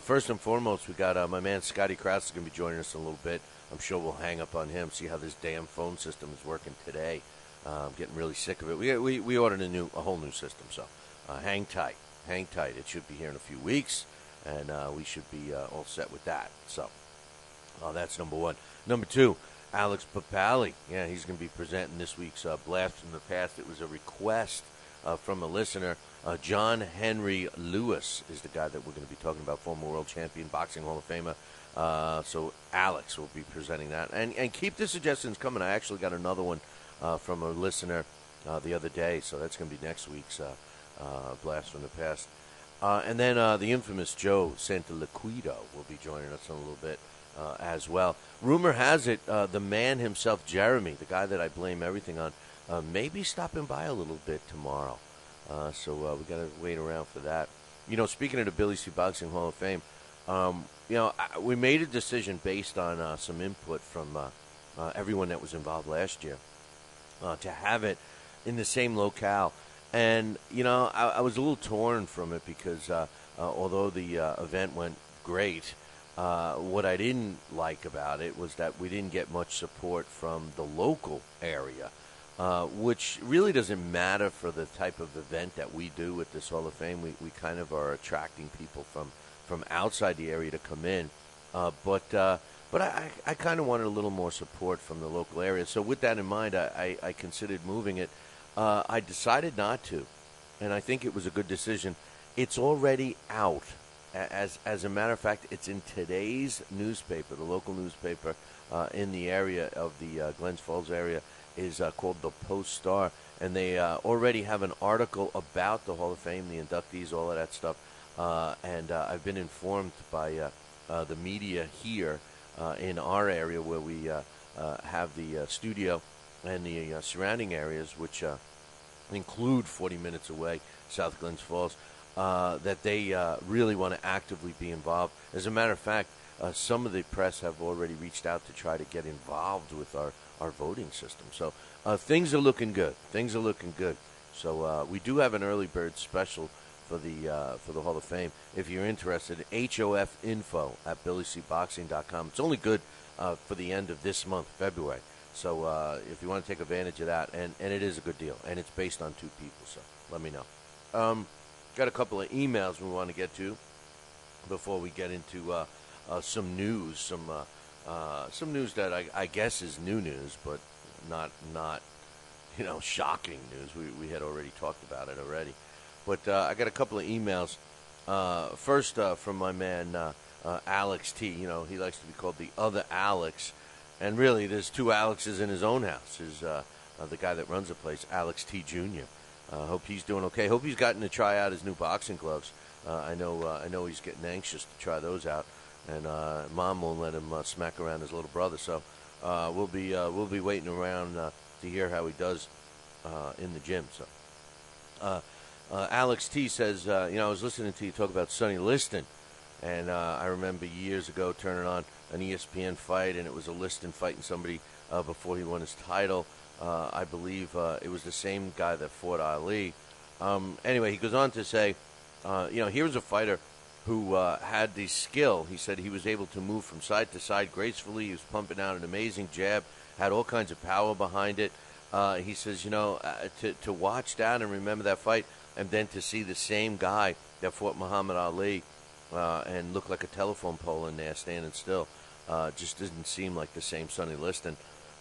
First and foremost, we got my man Scotty Kraus is going to be joining us in a little bit. I'm sure we'll hang up on him, see how this damn phone system is working today. I'm getting really sick of it. We ordered a whole new system, so hang tight. It should be here in a few weeks, and we should be all set with that. So that's number one. Number two, Alex Papali. Yeah, he's going to be presenting this week's Blast from the Past. It was a request from a listener. John Henry Lewis is the guy that we're going to be talking about, former world champion, boxing Hall of Famer. So Alex will be presenting that. And keep the suggestions coming. I actually got another one from a listener the other day, so that's going to be next week's Blast from the Past. And then the infamous Joe Santaliquido will be joining us in a little bit as well. Rumor has it the man himself, Jeremy, the guy that I blame everything on, may be stopping by a little bit tomorrow. So we got to wait around for that. You know, speaking of the Billy C. Boxing Hall of Fame, we made a decision based on some input from everyone that was involved last year to have it in the same locale. And, I was a little torn from it because although the event went great, what I didn't like about it was that we didn't get much support from the local area. Which really doesn't matter for the type of event that we do with this Hall of Fame. We kind of are attracting people from outside the area to come in. But I kind of wanted a little more support from the local area. So with that in mind, I considered moving it. I decided not to, and I think it was a good decision. It's already out. As a matter of fact, it's in today's newspaper, the local newspaper in the area of the Glens Falls area. Is called the Post-Star, and they already have an article about the Hall of Fame, the inductees, all of that stuff. And I've been informed by the media here in our area where we have the studio and the surrounding areas, which include 40 minutes away, South Glens Falls, that they really want to actively be involved. As a matter of fact, some of the press have already reached out to try to get involved with our voting system. So things are looking good. So we do have an early bird special for the Hall of Fame. If you're interested, hofinfo@billycboxing.com. It's only good for the end of this month, February. So if you want to take advantage of that, and it is a good deal, and it's based on 2 people, so let me know. Got a couple of emails we want to get to before we get into some news, some news that I guess is new news, but not shocking news. We had already talked about it already. But I got a couple of emails. First from my man Alex T. He likes to be called the other Alex. And really, there's 2 Alexes in his own house. There's the guy that runs the place, Alex T. Jr. Hope he's doing okay. Hope he's gotten to try out his new boxing gloves. I know he's getting anxious to try those out. And Mom won't let him smack around his little brother. So we'll be waiting around to hear how he does in the gym. So Alex T says, I was listening to you talk about Sonny Liston, and I remember years ago turning on an ESPN fight, and it was a Liston fighting somebody before he won his title. I believe it was the same guy that fought Ali. Anyway, he goes on to say, here's a fighter who had the skill. He said he was able to move from side to side gracefully. He was pumping out an amazing jab, had all kinds of power behind it. He says, to watch that and remember that fight, and then to see the same guy that fought Muhammad Ali and looked like a telephone pole in there standing still, just didn't seem like the same Sonny Liston.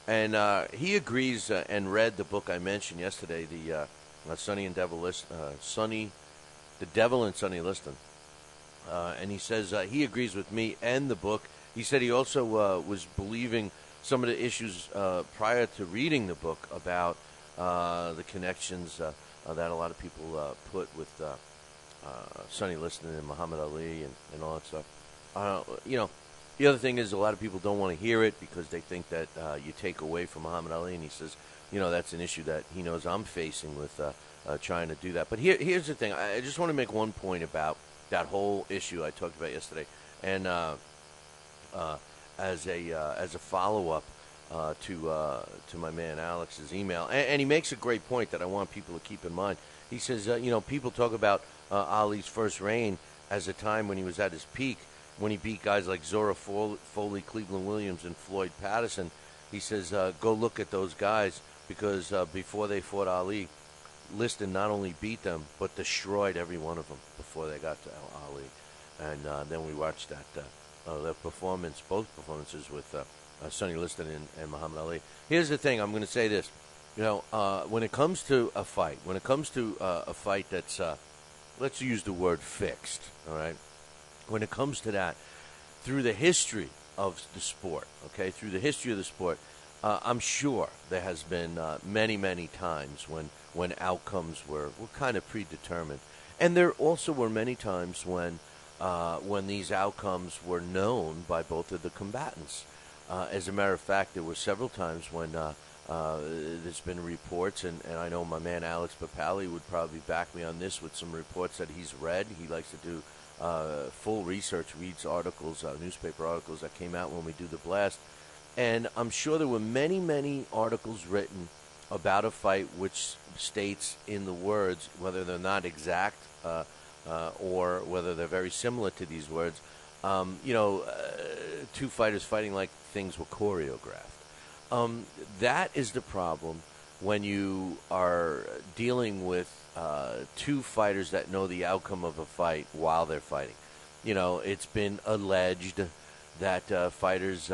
And he agrees and read the book I mentioned yesterday, the The Devil and Sonny Liston. And he says he agrees with me and the book. He said he also was believing some of the issues prior to reading the book about the connections that a lot of people put with Sonny Liston and Muhammad Ali and all that stuff. The other thing is a lot of people don't want to hear it because they think that you take away from Muhammad Ali. And he says, that's an issue that he knows I'm facing with trying to do that. But here's the thing. I just want to make one point about that whole issue I talked about yesterday, and as a follow-up to my man Alex's email, and he makes a great point that I want people to keep in mind. He says, people talk about Ali's first reign as a time when he was at his peak, when he beat guys like Zora Foley, Cleveland Williams, and Floyd Patterson. He says, go look at those guys, because before they fought Ali, Liston not only beat them, but destroyed every one of them before they got to Ali. And then we watched their performance, both performances with Sonny Liston and Muhammad Ali. Here's the thing, I'm going to say this. When it comes to a fight, that's, let's use the word fixed, all right? When it comes to that, through the history of the sport, I'm sure there has been many, many times when outcomes were kind of predetermined. And there also were many times when these outcomes were known by both of the combatants. As a matter of fact, there were several times when there's been reports, and I know my man Alex Papali would probably back me on this with some reports that he's read. He likes to do full research, reads articles, newspaper articles that came out when we do the blast. And I'm sure there were many, many articles written about a fight which states in the words, whether they're not exact or whether they're very similar to these words, two fighters fighting like things were choreographed. That is the problem when you are dealing with two fighters that know the outcome of a fight while they're fighting. It's been alleged that fighters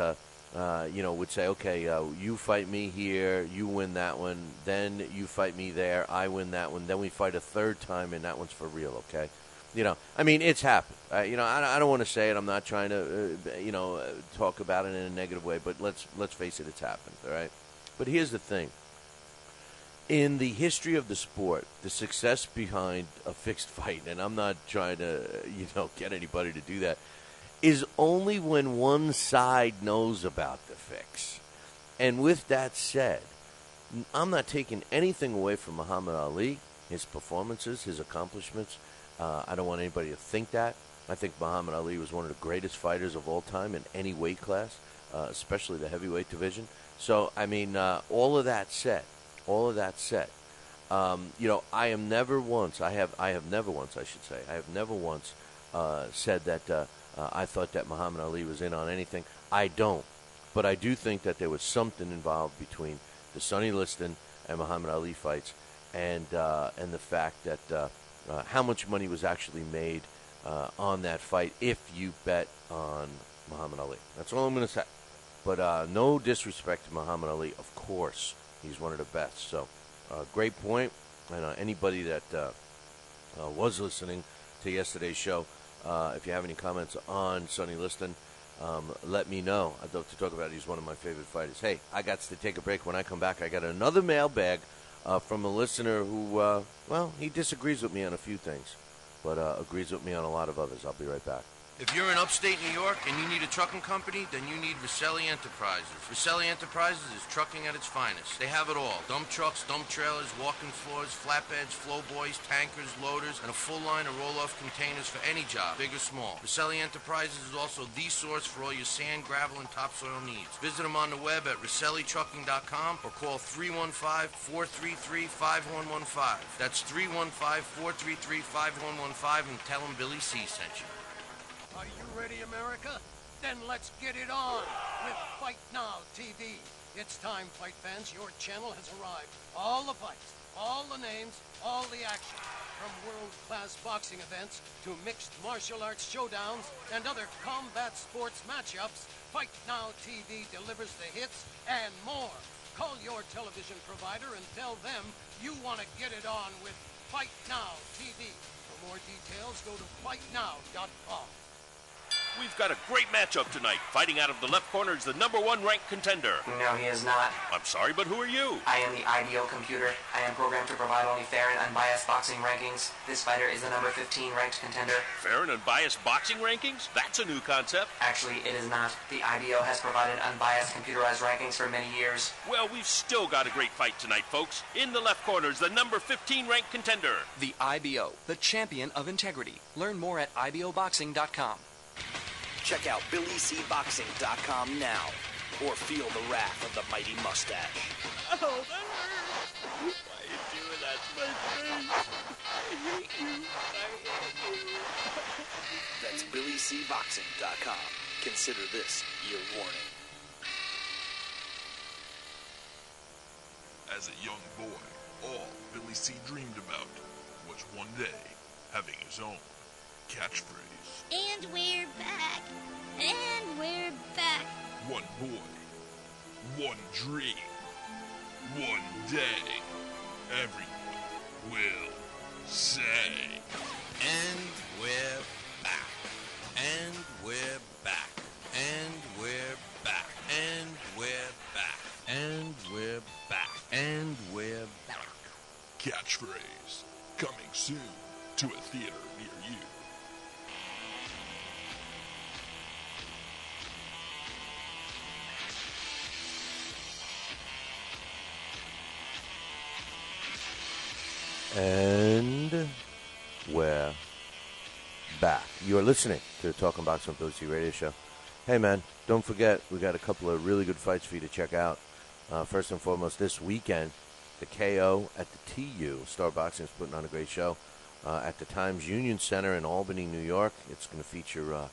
would say, okay, you fight me here, you win that one, then you fight me there, I win that one, then we fight a third time, and that one's for real, okay? It's happened. I don't want to say it. I'm not trying to, talk about it in a negative way, but let's face it, it's happened, all right? But here's the thing. In the history of the sport, the success behind a fixed fight, and I'm not trying to, get anybody to do that, is only when one side knows about the fix. And with that said, I'm not taking anything away from Muhammad Ali, his performances, his accomplishments. I don't want anybody to think that. I think Muhammad Ali was one of the greatest fighters of all time in any weight class, especially the heavyweight division. So, all of that said, I have never once said that I thought that Muhammad Ali was in on anything. I don't. But I do think that there was something involved between the Sonny Liston and Muhammad Ali fights and the fact that how much money was actually made on that fight if you bet on Muhammad Ali. That's all I'm going to say. But no disrespect to Muhammad Ali. Of course, he's one of the best. So, great point. And anybody that was listening to yesterday's show, if you have any comments on Sonny Liston, let me know. I'd love to talk about it. He's one of my favorite fighters. Hey, I got to take a break. When I come back, I got another mailbag from a listener who, he disagrees with me on a few things, but agrees with me on a lot of others. I'll be right back. If you're in upstate New York and you need a trucking company, then you need Rosselli Enterprises. Rosselli Enterprises is trucking at its finest. They have it all. Dump trucks, dump trailers, walk-in floors, flatbeds, flowboys, tankers, loaders, and a full line of roll-off containers for any job, big or small. Rosselli Enterprises is also the source for all your sand, gravel, and topsoil needs. Visit them on the web at RosselliTrucking.com or call 315-433-5115. That's 315-433-5115 and tell them Billy C sent you. Are you ready, America? Then let's get it on with Fight Now TV. It's time, fight fans. Your channel has arrived. All the fights, all the names, all the action. From world-class boxing events to mixed martial arts showdowns and other combat sports matchups, Fight Now TV delivers the hits and more. Call your television provider and tell them you want to get it on with Fight Now TV. For more details, go to fightnow.com. We've got a great matchup tonight. Fighting out of the left corner is the #1 ranked contender. No, he is not. I'm sorry, but who are you? I am the IBO computer. I am programmed to provide only fair and unbiased boxing rankings. This fighter is the #15 ranked contender. Fair and unbiased boxing rankings? That's a new concept. Actually, it is not. The IBO has provided unbiased computerized rankings for many years. Well, we've still got a great fight tonight, folks. In the left corner is the #15 ranked contender. The IBO, the champion of integrity. Learn more at IBOboxing.com. Check out BillyCBoxing.com now, or feel the wrath of the mighty mustache. Oh, that hurts. Why are you doing that my face. I hate you. I hate you. That's BillyCBoxing.com. Consider this your warning. As a young boy, all Billy C. dreamed about was one day having his own catchphrase. And we're back. And we're back. One boy, one dream, one day, everyone will say. And we're back. And we're back. And we're back. And we're back. And we're back. And we're back. Catchphrase coming soon to a theater near you. And we're back. You are listening to the Talking Boxing with Billy C radio show. Hey, man, don't forget, we got a couple of really good fights for you to check out. First and foremost, this weekend, the KO at the TU. Star Boxing is putting on a great show at the Times Union Center in Albany, New York. It's going to feature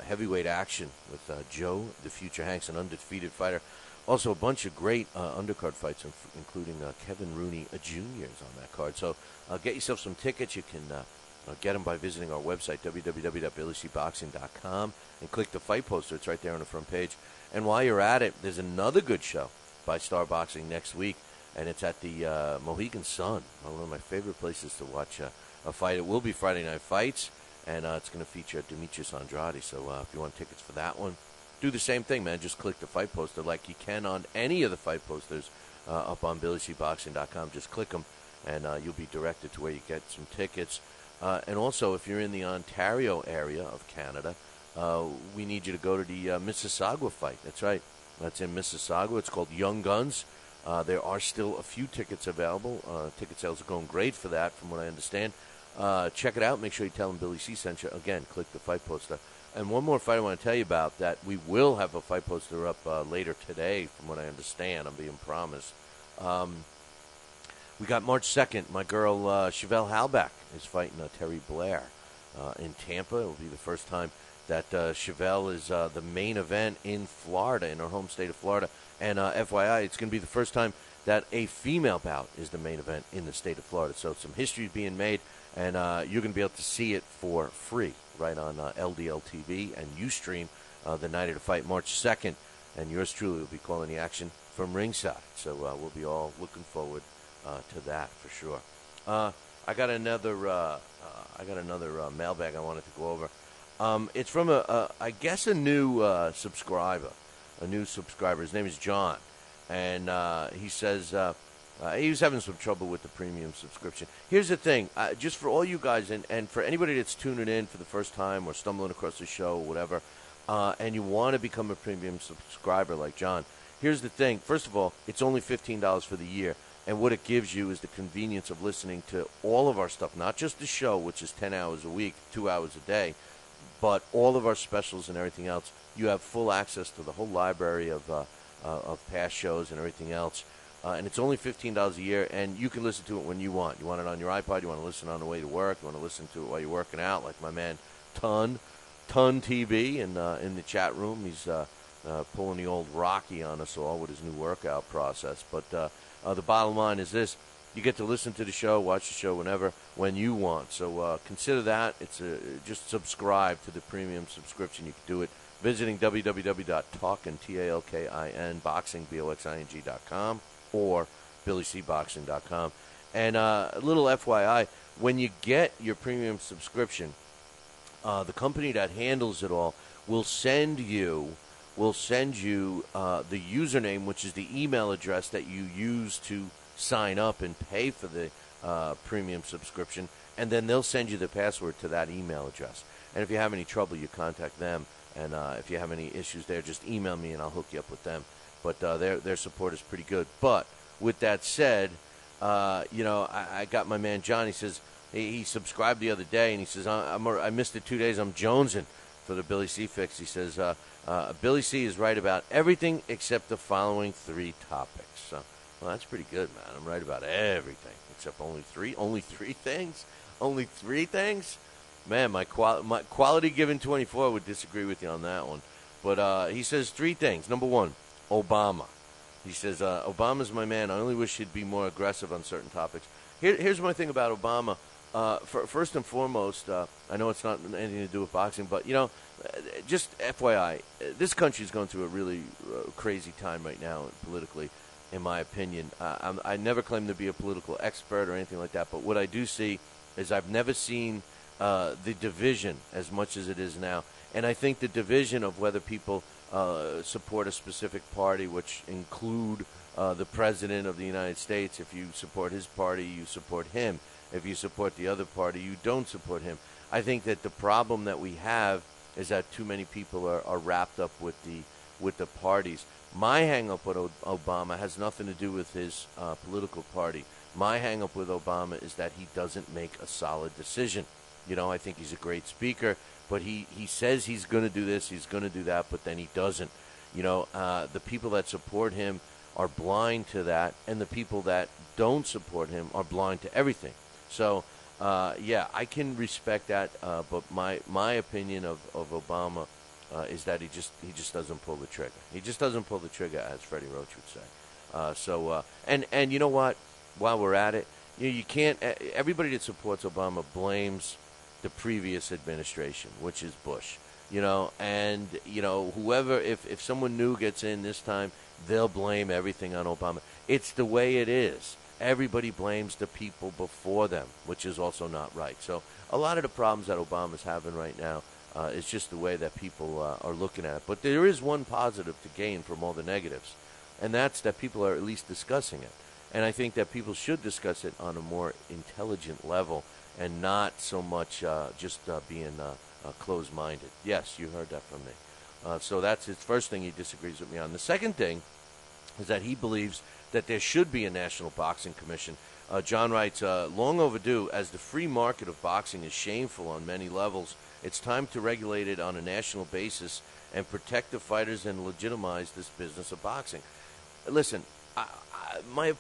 heavyweight action with Joe, the Future Hanks, an undefeated fighter. Also, a bunch of great undercard fights, including Kevin Rooney Jr. is on that card. So get yourself some tickets. You can get them by visiting our website, www.billycboxing.com, and click the fight poster. It's right there on the front page. And while you're at it, there's another good show by Star Boxing next week, and it's at the Mohegan Sun, one of my favorite places to watch a fight. It will be Friday Night Fights, and it's going to feature Demetrius Andrade. So if you want tickets for that one, do the same thing, man. Just click the fight poster like you can on any of the fight posters up on BillyCBoxing.com. Just click them, and you'll be directed to where you get some tickets. And also, if you're in the Ontario area of Canada, we need you to go to the Mississauga fight. That's right. That's in Mississauga. It's called Young Guns. There are still a few tickets available. Ticket sales are going great for that, from what I understand. Check it out. Make sure you tell them Billy C sent you. Again, click the fight poster. And one more fight I want to tell you about that we will have a fight poster up later today, from what I understand. I'm being promised. We got March 2nd. My girl Chevelle Halbach is fighting Terry Blair in Tampa. It will be the first time that Chevelle is the main event in Florida, in her home state of Florida. And FYI, it's going to be the first time that a female bout is the main event in the state of Florida. So some history is being made, and you're going to be able to see it for free right on LDL TV and Ustream the night of the fight, March 2nd. And yours truly will be calling the action from ringside. So we'll be all looking forward to that for sure. I got another mailbag I wanted to go over. It's from I guess a new subscriber. His name is John, and he says he was having some trouble with the premium subscription. Here's the thing, just for all you guys, and for anybody that's tuning in for the first time or stumbling across the show or whatever, and you want to become a premium subscriber like John, here's the thing. First of all, it's only $15 for the year. And what it gives you is the convenience of listening to all of our stuff, not just the show, which is 10 hours a week, 2 hours a day, but all of our specials and everything else. You have full access to the whole library of past shows and everything else. And it's only $15 a year, and you can listen to it when you want. You want it on your iPod, you want to listen on the way to work, you want to listen to it while you're working out, like my man Ton TV in the chat room. He's pulling the old Rocky on us all with his new workout process. But the bottom line is this: you get to listen to the show, watch the show whenever, when you want. So consider that. It's just subscribe to the premium subscription. You can do it visiting www.talkinboxing.com or BillyCBoxing.com. And a little FYI, when you get your premium subscription, the company that handles it all will send you the username, which is the email address that you use to sign up and pay for the premium subscription, and then they'll send you the password to that email address. And if you have any trouble, you contact them, and if you have any issues there, just email me and I'll hook you up with them. But their support is pretty good. But with that said, I got my man John. He says he subscribed the other day, and he says I missed it 2 days. I'm jonesing for the Billy C fix. He says Billy C is right about everything except the following 3 topics. So Well, that's pretty good, man. I'm right about everything except only three. Only three things. Only three things. Man, my quality given 24 would disagree with you on that one. But he says three things. Number one, Obama. He says Obama's my man. I only wish he'd be more aggressive on certain topics. Here's my thing about Obama. First and foremost, I know it's not anything to do with boxing, but, just FYI, this country is going through a really crazy time right now politically, in my opinion. I never claim to be a political expert or anything like that, but what I do see is I've never seen the division as much as it is now. And I think the division of whether people support a specific party, which include the President of the United States. If you support his party, you support him. If you support the other party, you don't support him. I think that the problem that we have is that too many people are wrapped up with the parties. My hang-up with Obama has nothing to do with his political party. My hang-up with Obama is that he doesn't make a solid decision. I think he's a great speaker, but he says he's going to do this, he's going to do that, but then he doesn't. The people that support him are blind to that, and the people that don't support him are blind to everything. So, I can respect that, but my opinion of Obama is that he just doesn't pull the trigger. He just doesn't pull the trigger, as Freddie Roach would say. And you know what? While we're at it, you can't. Everybody that supports Obama blames the previous administration, which is Bush. And whoever, if someone new gets in this time, they'll blame everything on Obama. It's the way it is. Everybody blames the people before them, which is also not right. So a lot of the problems that Obama's having right now is just the way that people are looking at it. But there is one positive to gain from all the negatives, and that's that people are at least discussing it. And I think that people should discuss it on a more intelligent level and not so much just being closed-minded. Yes, you heard that from me. So that's his first thing he disagrees with me on. The second thing is that he believes that there should be a National Boxing Commission. John writes, long overdue, as the free market of boxing is shameful on many levels. It's time to regulate it on a national basis and protect the fighters and legitimize this business of boxing. Listen, my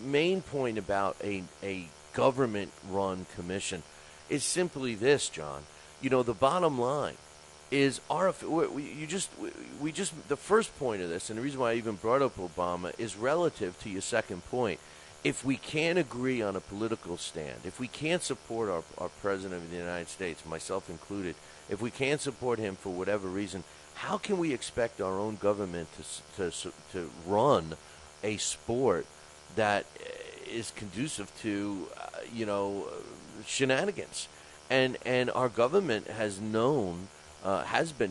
main point about a government-run commission is simply this, John. The bottom line is the first point of this, and the reason why I even brought up Obama is relative to your second point. If we can't agree on a political stand, if we can't support our President of the United States, myself included, if we can't support him for whatever reason, how can we expect our own government to run a sport that is conducive to, shenanigans? And our government has been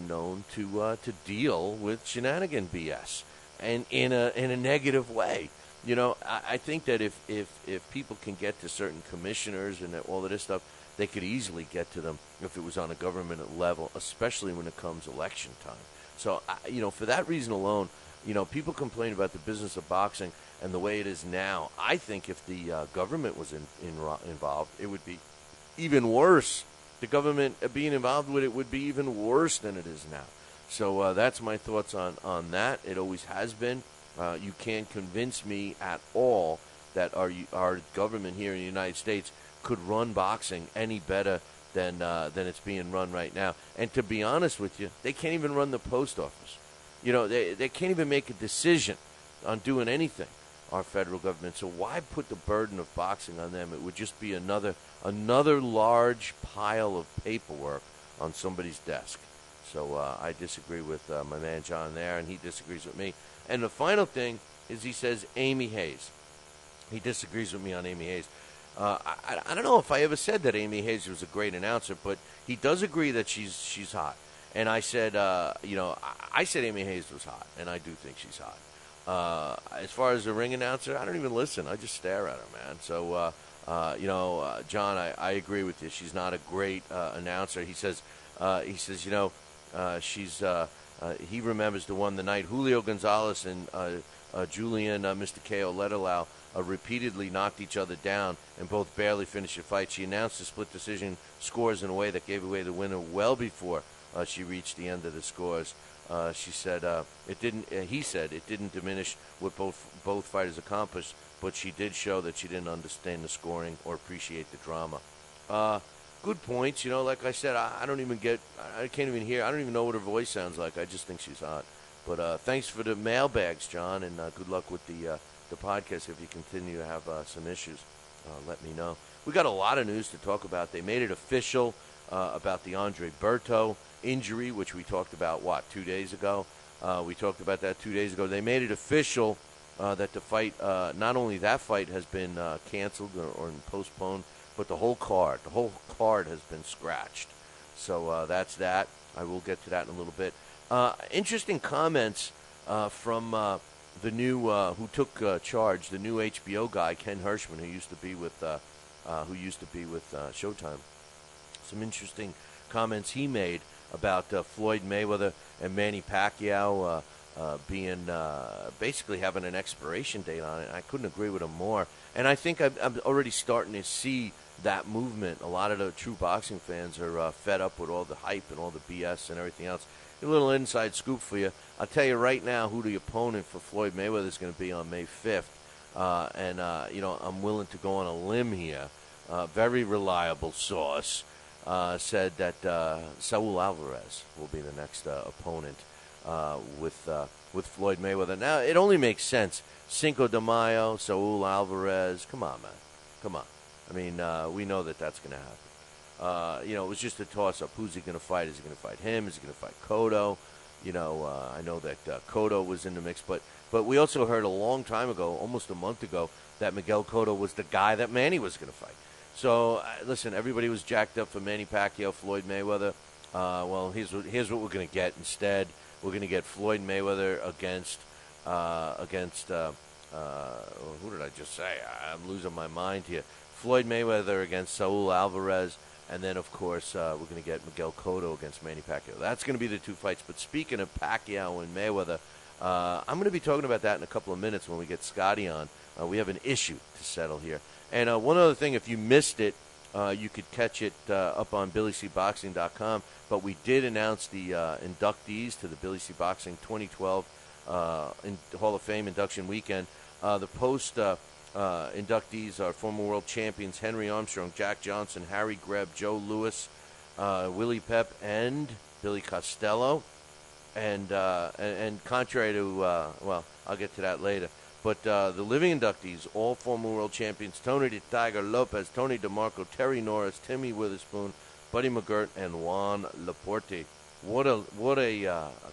known to deal with shenanigan BS, and in a negative way. I think that if people can get to certain commissioners and all of this stuff, they could easily get to them if it was on a government level, especially when it comes election time. So, for that reason alone, people complain about the business of boxing and the way it is now. I think if the government was involved, it would be even worse. The government being involved with it would be even worse than it is now. So that's my thoughts on that. It always has been. You can't convince me at all that our government here in the United States could run boxing any better than it's being run right now. And to be honest with you, they can't even run the post office. They can't even make a decision on doing anything, our federal government. So why put the burden of boxing on them? It would just be another large pile of paperwork on somebody's desk. So I disagree with my man John there, and he disagrees with me. And the final thing is he says Amy Hayes. He disagrees with me on Amy Hayes. I don't know if I ever said that Amy Hayes was a great announcer, but he does agree that she's hot. And I said, I said Amy Hayes was hot, and I do think she's hot. As far as a ring announcer, I don't even listen. I just stare at her, man. So, John, I agree with you. She's not a great announcer. He says, she's. He remembers the night Julio Gonzalez and Julian Mr. K.O. Letterlow repeatedly knocked each other down and both barely finished a fight. She announced the split decision scores in a way that gave away the winner well before she reached the end of the scores. She said it didn't. He said it didn't diminish what both fighters accomplished, but she did show that she didn't understand the scoring or appreciate the drama. Good points. You know, like I said, I don't even get. I can't even hear. I don't even know what her voice sounds like. I just think she's hot. But thanks for the mailbags, John, and good luck with the podcast. If you continue to have some issues, let me know. We got a lot of news to talk about. They made it official about the Andre Berto injury, which we talked about, 2 days ago? We talked about that 2 days ago. They made it official that the fight, not only that fight has been canceled or postponed, but the whole card has been scratched. So that's that. I will get to that in a little bit. Interesting comments from the new, who took charge, the new HBO guy, Ken Hirschman, who used to be with Showtime. Some interesting comments he made about Floyd Mayweather and Manny Pacquiao being basically having an expiration date on it. I couldn't agree with him more. And I think I'm already starting to see that movement. A lot of the true boxing fans are fed up with all the hype and all the BS and everything else. A little inside scoop for you. I'll tell you right now who the opponent for Floyd Mayweather is going to be on May 5th. I'm willing to go on a limb here. Very reliable source said that Saul Alvarez will be the next opponent with Floyd Mayweather. Now, it only makes sense. Cinco de Mayo, Saul Alvarez. Come on, man. Come on. I mean, we know that that's going to happen. It was just a toss-up. Who's he going to fight? Is he going to fight him? Is he going to fight Cotto? I know that Cotto was in the mix, but we also heard a long time ago, almost a month ago, that Miguel Cotto was the guy that Manny was going to fight. So, listen, everybody was jacked up for Manny Pacquiao, Floyd Mayweather. Well, here's what we're going to get instead. We're going to get Floyd Mayweather against who did I just say? I'm losing my mind here. Floyd Mayweather against Saul Alvarez. And then, of course, we're going to get Miguel Cotto against Manny Pacquiao. That's going to be the two fights. But speaking of Pacquiao and Mayweather, I'm going to be talking about that in a couple of minutes when we get Scotty on. We have an issue to settle here. And one other thing, if you missed it, you could catch it up on BillyCBoxing.com. But we did announce the inductees to the Billy C. Boxing 2012 Hall of Fame induction weekend. The post inductees are former world champions Henry Armstrong, Jack Johnson, Harry Greb, Joe Louis, Willie Pep, and Billy Costello. And contrary to, I'll get to that later. But the living inductees, all former world champions, Tony the Tiger Lopez, Tony DeMarco, Terry Norris, Timmy Witherspoon, Buddy McGirt, and Juan Laporte. What a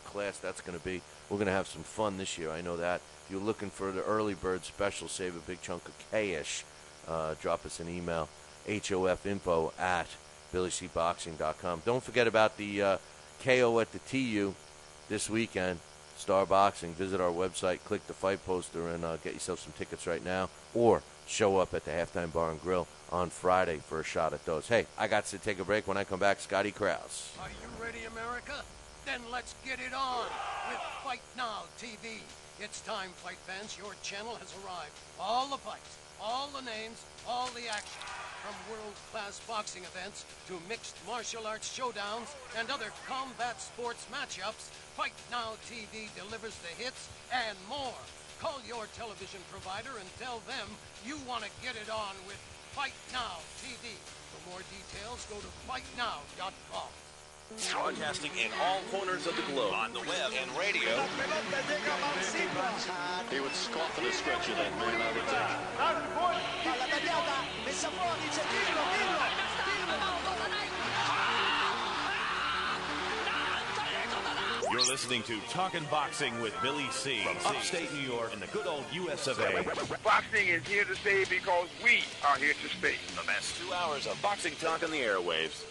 class that's going to be. We're going to have some fun this year, I know that. If you're looking for the early bird special, save a big chunk of cash, drop us an email, hofinfo@BillyCBoxing.com. Don't forget about the KO at the TU this weekend, Star Boxing. Visit our website, click the fight poster, and get yourself some tickets right now, or show up at the Halftime Bar and Grill on Friday for a shot at those. Hey, I got to take a break. When I come back, Scotty Krause. Are you ready, America? Then let's get it on with Fight Now TV. It's time, fight fans. Your channel has arrived. All the fights, all the names, all the action. From world-class boxing events to mixed martial arts showdowns and other combat sports matchups, Fight Now TV delivers the hits and more. Call your television provider and tell them you want to get it on with Fight Now TV. For more details, go to fightnow.com. Broadcasting in all corners of the globe, on the web and radio. He would scoff at a stretch of that man, I would think. You're listening to Talkin' Boxing with Billy C. From upstate New York in the good old US of A. Boxing is here to stay because we are here to stay. The best 2 hours of boxing talk on the airwaves.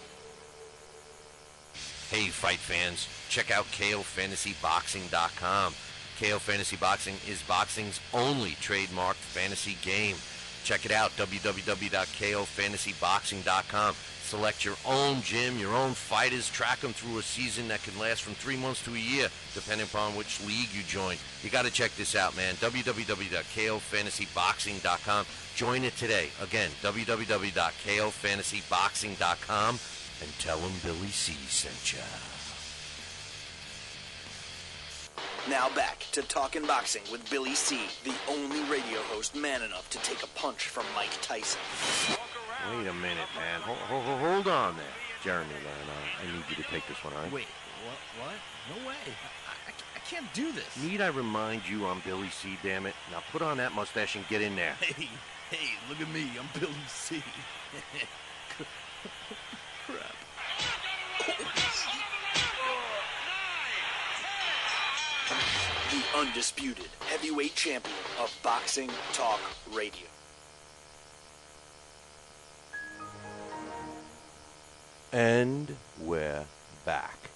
Hey, fight fans, check out KOFantasyBoxing.com. KO Fantasy Boxing is boxing's only trademarked fantasy game. Check it out, www.KOFantasyBoxing.com. Select your own gym, your own fighters, track them through a season that can last from 3 months to a year, depending upon which league you join. You got to check this out, man, www.KOFantasyBoxing.com. Join it today. Again, www.KOFantasyBoxing.com. And tell them Billy C sent ya. Now back to Talking Boxing with Billy C., the only radio host man enough to take a punch from Mike Tyson. Wait a minute, man. Hold on there. Jeremy, I need you to take this one, all right? Wait, what? No way. I can't do this. Need I remind you I'm Billy C., damn it? Now put on that mustache and get in there. Hey, look at me. I'm Billy C. Crap. The undisputed heavyweight champion of Boxing Talk Radio. And we're back.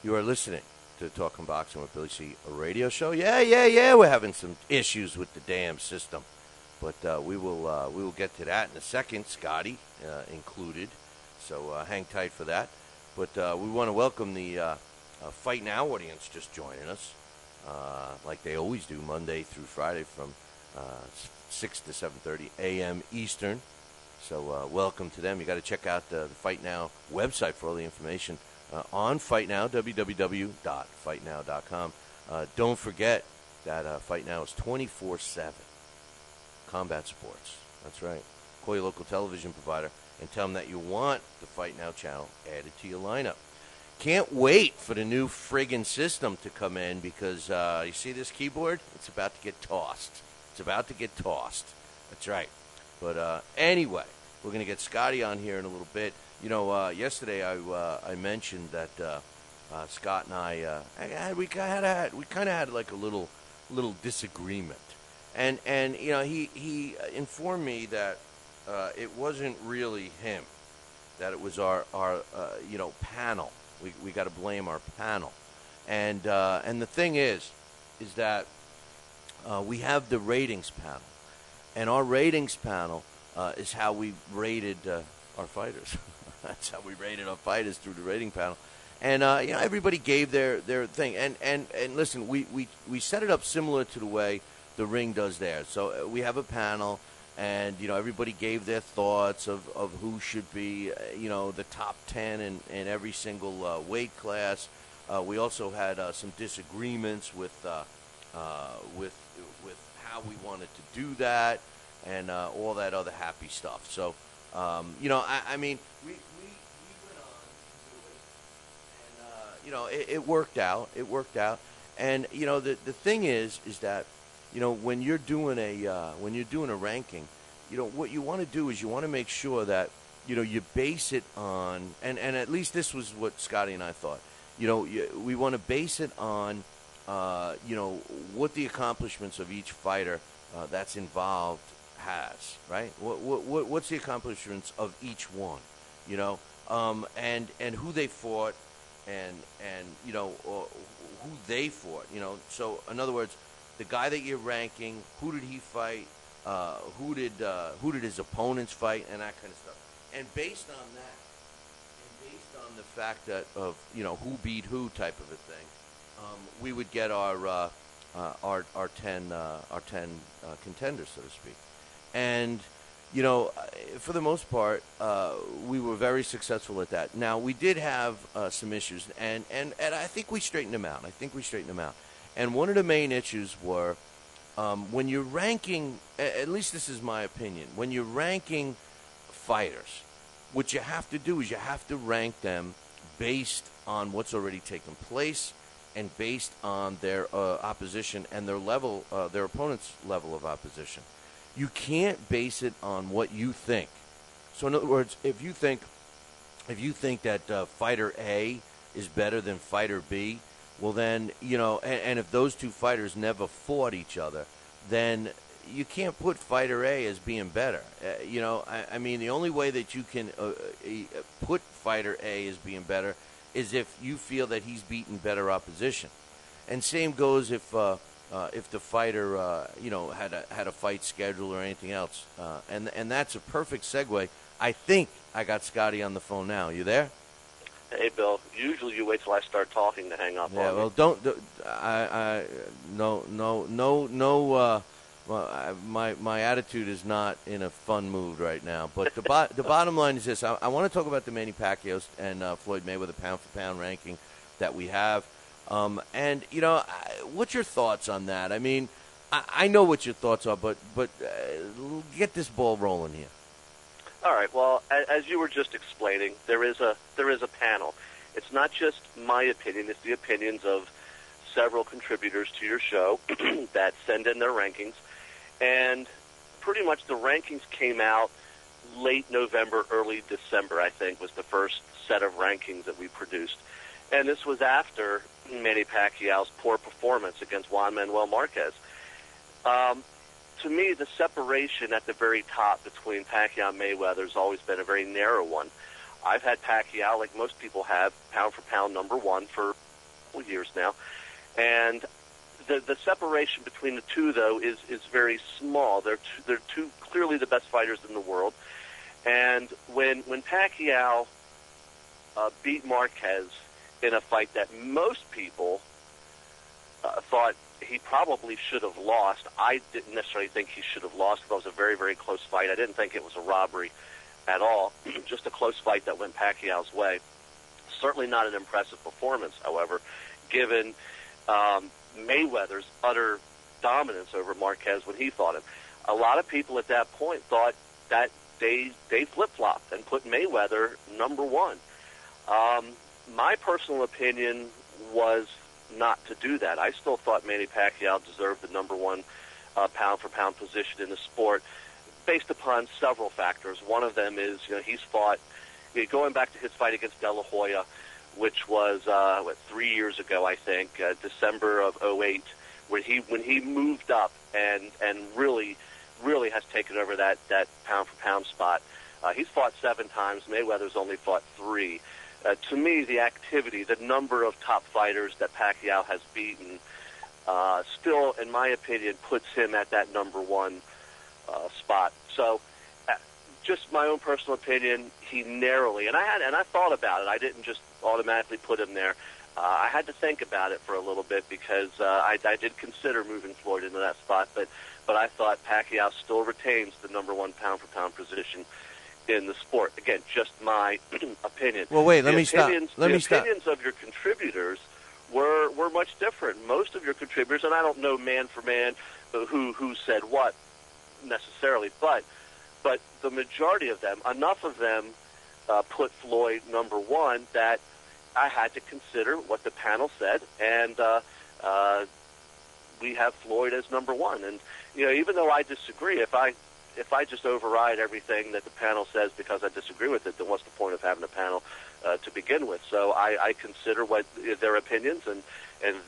You are listening to Talking Boxing with Billy C., a radio show. Yeah. We're having some issues with the damn system, but we will get to that in a second. Scotty included, so hang tight for that. But we want to welcome the Fight Now audience just joining us, like they always do, Monday through Friday from 6 to 7:30 a.m. Eastern. So welcome to them. You got to check out the Fight Now website for all the information on Fight Now, www.fightnow.com. Don't forget that Fight Now is 24/7 combat sports. That's right. Call your local television provider and tell them that you want the Fight Now channel added to your lineup. Can't wait for the new friggin' system to come in because you see this keyboard? It's about to get tossed. That's right. But anyway, we're going to get Scotty on here in a little bit. You know, yesterday I mentioned that Scott and I we kind of had like a little disagreement, and you know he informed me that it wasn't really him, that it was our you know, panel. We got to blame our panel, and the thing is that we have the ratings panel, and our ratings panel is how we rated our fighters. That's how we rated our fighters, through the rating panel. And you know, everybody gave their thing. And listen, we set it up similar to the way the Ring does theirs. So we have a panel, and you know, everybody gave their thoughts of who should be you know, the top 10 in every single weight class. We also had some disagreements with how we wanted to do that, and all that other happy stuff. So, you know, I mean, we went on to do it, and, you know, it worked out. And, you know, the thing is that, you know, when you're doing a ranking, you know, what you want to do is you want to make sure that, you know, you base it on, and at least this was what Scotty and I thought, you know, we want to base it on, you know, what the accomplishments of each fighter that's involved has, right? What's the accomplishments of each one, you know, and who they fought, and you know, who they fought, you know. So in other words, the guy that you're ranking, who did he fight? Who did his opponents fight, and that kind of stuff. And based on that, and based on the fact that of, you know, who beat who type of a thing, we would get our 10 contenders, so to speak. And, you know, for the most part, we were very successful at that. Now, we did have some issues, and I think we straightened them out. And one of the main issues were when you're ranking, at least this is my opinion, when you're ranking fighters, what you have to do is you have to rank them based on what's already taken place and based on their opposition and their level, their opponent's level of opposition. You can't base it on what you think. So in other words, if you think that fighter A is better than fighter B, well then, you know, and if those two fighters never fought each other, then you can't put fighter A as being better. You know, I mean, the only way that you can put fighter A as being better is if you feel that he's beaten better opposition. And same goes if the fighter, you know, had a fight schedule or anything else. And that's a perfect segue. I think I got Scotty on the phone now. You there? Hey, Bill. Usually you wait till I start talking to hang up on me. Yeah, well, my attitude is not in a fun mood right now. But the bottom line is this. I want to talk about the Manny Pacquiao and Floyd Mayweather pound-for-pound ranking that we have. And, you know, what's your thoughts on that? I mean, I know what your thoughts are, but get this ball rolling here. All right. Well, as you were just explaining, there is a panel. It's not just my opinion; it's the opinions of several contributors to your show that send in their rankings, and pretty much the rankings came out late November, early December. I think was the first set of rankings that we produced, and this was after Manny Pacquiao's poor performance against Juan Manuel Marquez. To me, the separation at the very top between Pacquiao and Mayweather has always been a very narrow one. I've had Pacquiao, like most people have, pound for pound number one for a couple years now. And the separation between the two, though, is very small. They're two clearly the best fighters in the world. And when Pacquiao beat Marquez in a fight that most people thought he probably should have lost. I didn't necessarily think he should have lost. It was a very, very close fight. I didn't think it was a robbery at all. Just a close fight that went Pacquiao's way. Certainly not an impressive performance, however, given Mayweather's utter dominance over Marquez when he fought him. A lot of people at that point thought that they flip-flopped and put Mayweather number one. My personal opinion was not to do that. I still thought Manny Pacquiao deserved the number one pound-for-pound position in the sport based upon several factors. One of them is, he's fought, going back to his fight against De La Hoya, which was 3 years ago, I think, December of 2008, when he moved up and really has taken over that pound-for-pound spot. He's fought 7 times. Mayweather's only fought 3. To me, the activity, the number of top fighters that Pacquiao has beaten, still, in my opinion, puts him at that number one spot. So, just my own personal opinion, he narrowly, and I thought about it. I didn't just automatically put him there. I had to think about it for a little bit because I did consider moving Floyd into that spot, but I thought Pacquiao still retains the number one pound-for-pound position in the sport. Again, just my opinion. Well, wait, let me stop. The opinions of your contributors were much different. Most of your contributors, and I don't know man for man who said what necessarily, but the majority of them, enough of them, put Floyd number one that I had to consider what the panel said, and we have Floyd as number one. And even though I disagree, if I just override everything that the panel says because I disagree with it, then what's the point of having a panel to begin with? So I consider what their opinions, and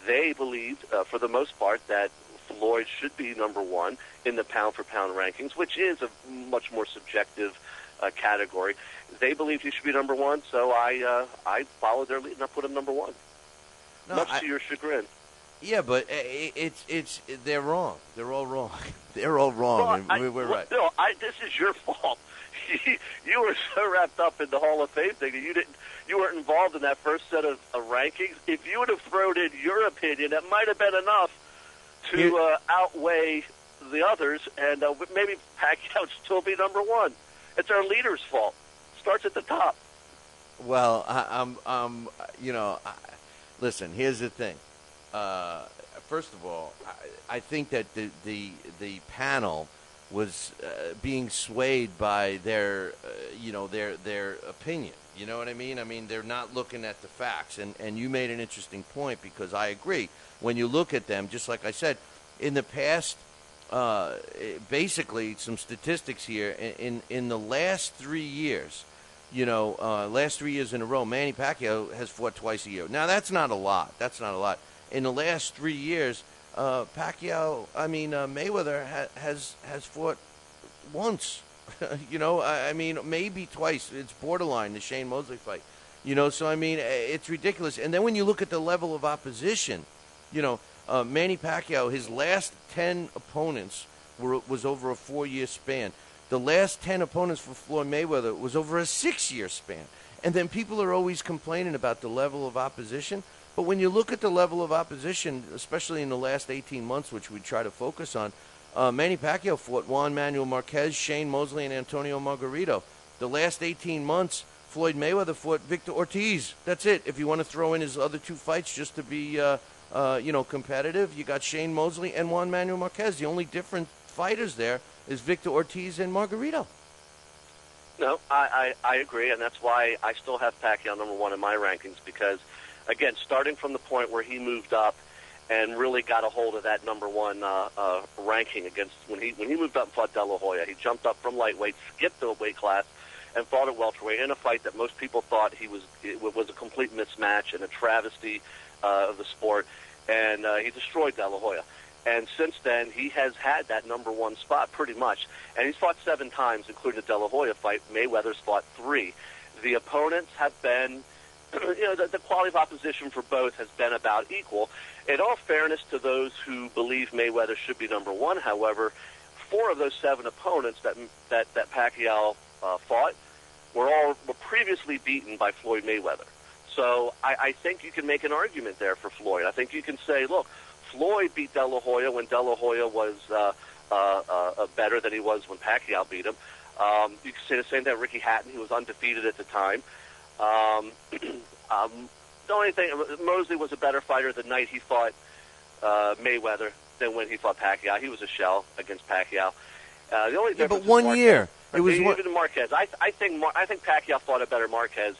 they believed, for the most part, that Floyd should be number one in the pound-for-pound rankings, which is a much more subjective category. They believed he should be number one, so I followed their lead and I put him number one, much to your chagrin. Yeah, but they're wrong. They're all wrong. They're all wrong. Well, we're right. No, this is your fault. You were so wrapped up in the Hall of Fame thing that you weren't involved in that first set of rankings. If you would have thrown in your opinion, that might have been enough to outweigh the others, and maybe Pacquiao would still be number one. It's our leader's fault. Starts at the top. Well, listen. Here's the thing. First of all, I think that the panel was being swayed by their opinion. You know what I mean? I mean, they're not looking at the facts. And you made an interesting point, because I agree. When you look at them, just like I said, in the past, basically some statistics here, in the last 3 years, last 3 years in a row, Manny Pacquiao has fought twice a year. Now, that's not a lot. In the last 3 years, Mayweather has fought once. Maybe twice. It's borderline, the Shane Mosley fight. So it's ridiculous. And then when you look at the level of opposition, Manny Pacquiao, his last 10 opponents was over a 4-year span. The last 10 opponents for Floyd Mayweather was over a 6-year span. And then people are always complaining about the level of opposition. But when you look at the level of opposition, especially in the last 18 months, which we try to focus on, Manny Pacquiao fought Juan Manuel Marquez, Shane Mosley, and Antonio Margarito. The last 18 months, Floyd Mayweather fought Victor Ortiz. That's it. If you want to throw in his other 2 fights just to be competitive. You got Shane Mosley and Juan Manuel Marquez. The only different fighters there is Victor Ortiz and Margarito. No, I agree, and that's why I still have Pacquiao number one in my rankings because, again, starting from the point where he moved up and really got a hold of that number one ranking against when he moved up and fought De La Hoya. He jumped up from lightweight, skipped the weight class, and fought at welterweight in a fight that most people thought it was a complete mismatch and a travesty of the sport, and he destroyed De La Hoya. And since then, he has had that number one spot pretty much, and he's fought 7 times, including the De La Hoya fight. Mayweather's fought 3. The opponents have been, the quality of opposition for both has been about equal. In all fairness to those who believe Mayweather should be number one, however, 4 of those 7 opponents that Pacquiao fought were previously beaten by Floyd Mayweather. So I think you can make an argument there for Floyd. I think you can say, look, Floyd beat De La Hoya when De La Hoya was better than he was when Pacquiao beat him. You can say the same thing about Ricky Hatton. He was undefeated at the time. The only thing, Mosley was a better fighter the night he fought Mayweather than when he fought Pacquiao. He was a shell against Pacquiao. The only difference but 1 year. It was even Marquez. I think Pacquiao fought a better Marquez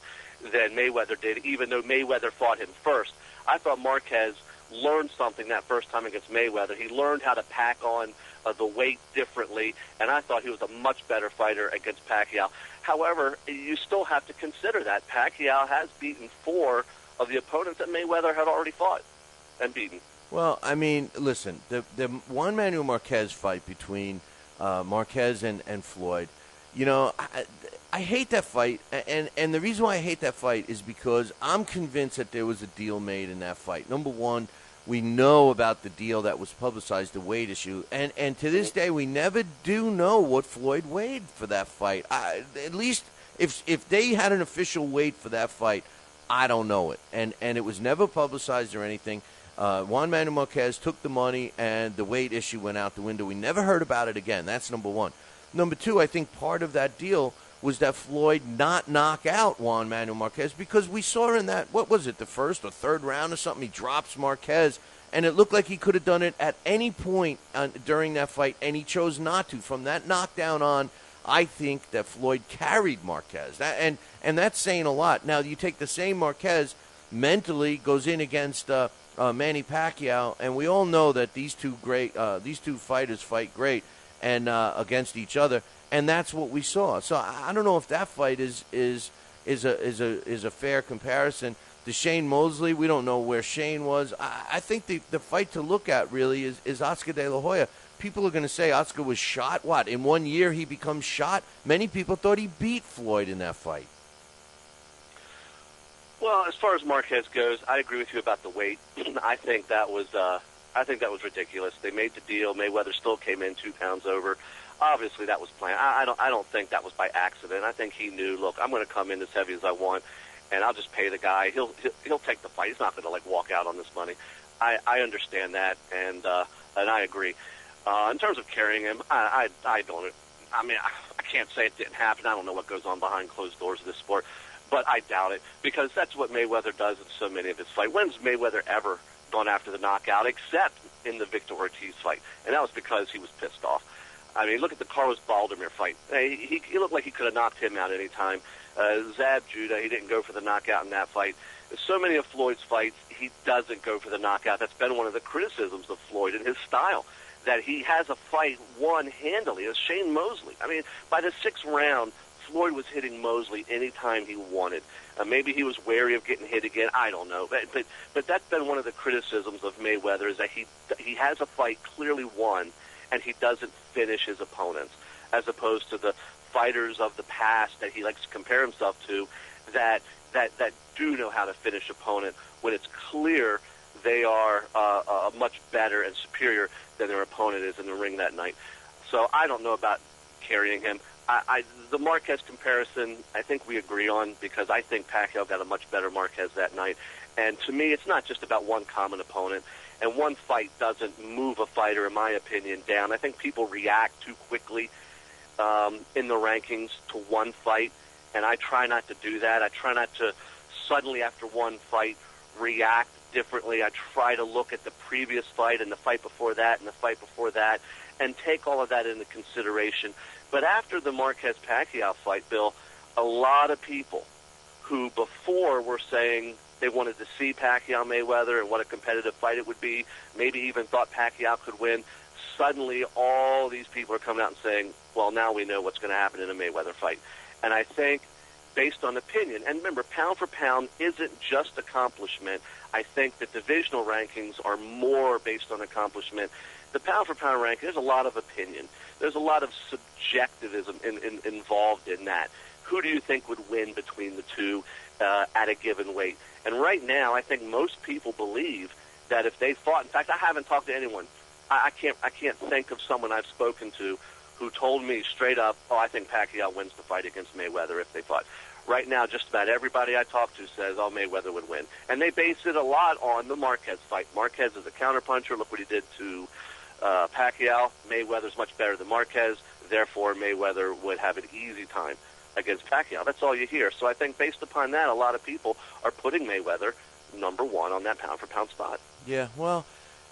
than Mayweather did, even though Mayweather fought him first. I thought Marquez learned something that first time against Mayweather. He learned how to pack on the weight differently, and I thought he was a much better fighter against Pacquiao. However, you still have to consider that Pacquiao has beaten 4 of the opponents that Mayweather had already fought and beaten. Well, I mean, listen, the Juan Manuel Marquez fight between Marquez and Floyd, I hate that fight, and the reason why I hate that fight is because I'm convinced that there was a deal made in that fight. Number one, we know about the deal that was publicized, the weight issue, and to this day we never do know what Floyd weighed for that fight. At least if they had an official weight for that fight, I don't know it, and it was never publicized or anything. Juan Manuel Marquez took the money, and the weight issue went out the window. We never heard about it again. That's number one. Number two, I think part of that deal was that Floyd not knock out Juan Manuel Marquez because we saw in that, what was it, the first or third round or something, he drops Marquez, and it looked like he could have done it at any point during that fight, and he chose not to. From that knockdown on, I think that Floyd carried Marquez, and that's saying a lot. Now, you take the same Marquez, mentally goes in against Manny Pacquiao, and we all know that these two fighters fight great and against each other. And that's what we saw. So I don't know if that fight is a fair comparison. The Shane Mosley, we don't know where Shane was. I think the fight to look at really is Oscar De La Hoya. People are going to say Oscar was shot. What, in 1 year he becomes shot? Many people thought he beat Floyd in that fight. Well, as far as Marquez goes, I agree with you about the weight. I think that was ridiculous. They made the deal. Mayweather still came in 2 pounds over. Obviously, that was planned. I don't think that was by accident. I think he knew, look, I'm going to come in as heavy as I want, and I'll just pay the guy. He'll take the fight. He's not going to walk out on this money. I understand that, and I agree. In terms of carrying him, I don't. I mean, I can't say it didn't happen. I don't know what goes on behind closed doors of this sport, but I doubt it because that's what Mayweather does in so many of his fights. When's Mayweather ever gone after the knockout except in the Victor Ortiz fight? And that was because he was pissed off. I mean, look at the Carlos Baldomir fight. He looked like he could have knocked him out any time. Zab Judah, he didn't go for the knockout in that fight. So many of Floyd's fights, he doesn't go for the knockout. That's been one of the criticisms of Floyd and his style, that he has a fight won handily. It's Shane Mosley. I mean, by the 6th round, Floyd was hitting Mosley anytime he wanted. Maybe he was wary of getting hit again. I don't know. But that's been one of the criticisms of Mayweather is that he has a fight clearly won, and he doesn't finish his opponents, as opposed to the fighters of the past that he likes to compare himself to that do know how to finish opponent when it's clear they are much better and superior than their opponent is in the ring that night. So I don't know about carrying him. The Marquez comparison, I think we agree on because I think Pacquiao got a much better Marquez that night. And to me, it's not just about one common opponent. And one fight doesn't move a fighter, in my opinion, down. I think people react too quickly in the rankings to one fight, and I try not to do that. I try not to suddenly, after one fight, react differently. I try to look at the previous fight and the fight before that and the fight before that and take all of that into consideration. But after the Marquez-Pacquiao fight, Bill, a lot of people who before were saying they wanted to see Pacquiao-Mayweather and what a competitive fight it would be, maybe even thought Pacquiao could win, suddenly all these people are coming out and saying, well, now we know what's going to happen in a Mayweather fight. And I think, based on opinion, and remember, pound for pound isn't just accomplishment. I think the divisional rankings are more based on accomplishment. The pound for pound ranking, there's a lot of opinion. There's a lot of subjectivism involved in that. Who do you think would win between the two at a given weight? And right now, I think most people believe that if they fought, in fact, I haven't talked to anyone. I can't think of someone I've spoken to who told me straight up, oh, I think Pacquiao wins the fight against Mayweather if they fought. Right now, just about everybody I talk to says, oh, Mayweather would win. And they base it a lot on the Marquez fight. Marquez is a counterpuncher. Look what he did to Pacquiao. Mayweather's much better than Marquez. Therefore, Mayweather would have an easy time against Pacquiao. That's all you hear. So I think based upon that, a lot of people are putting Mayweather number one on that pound-for-pound spot. Yeah, well,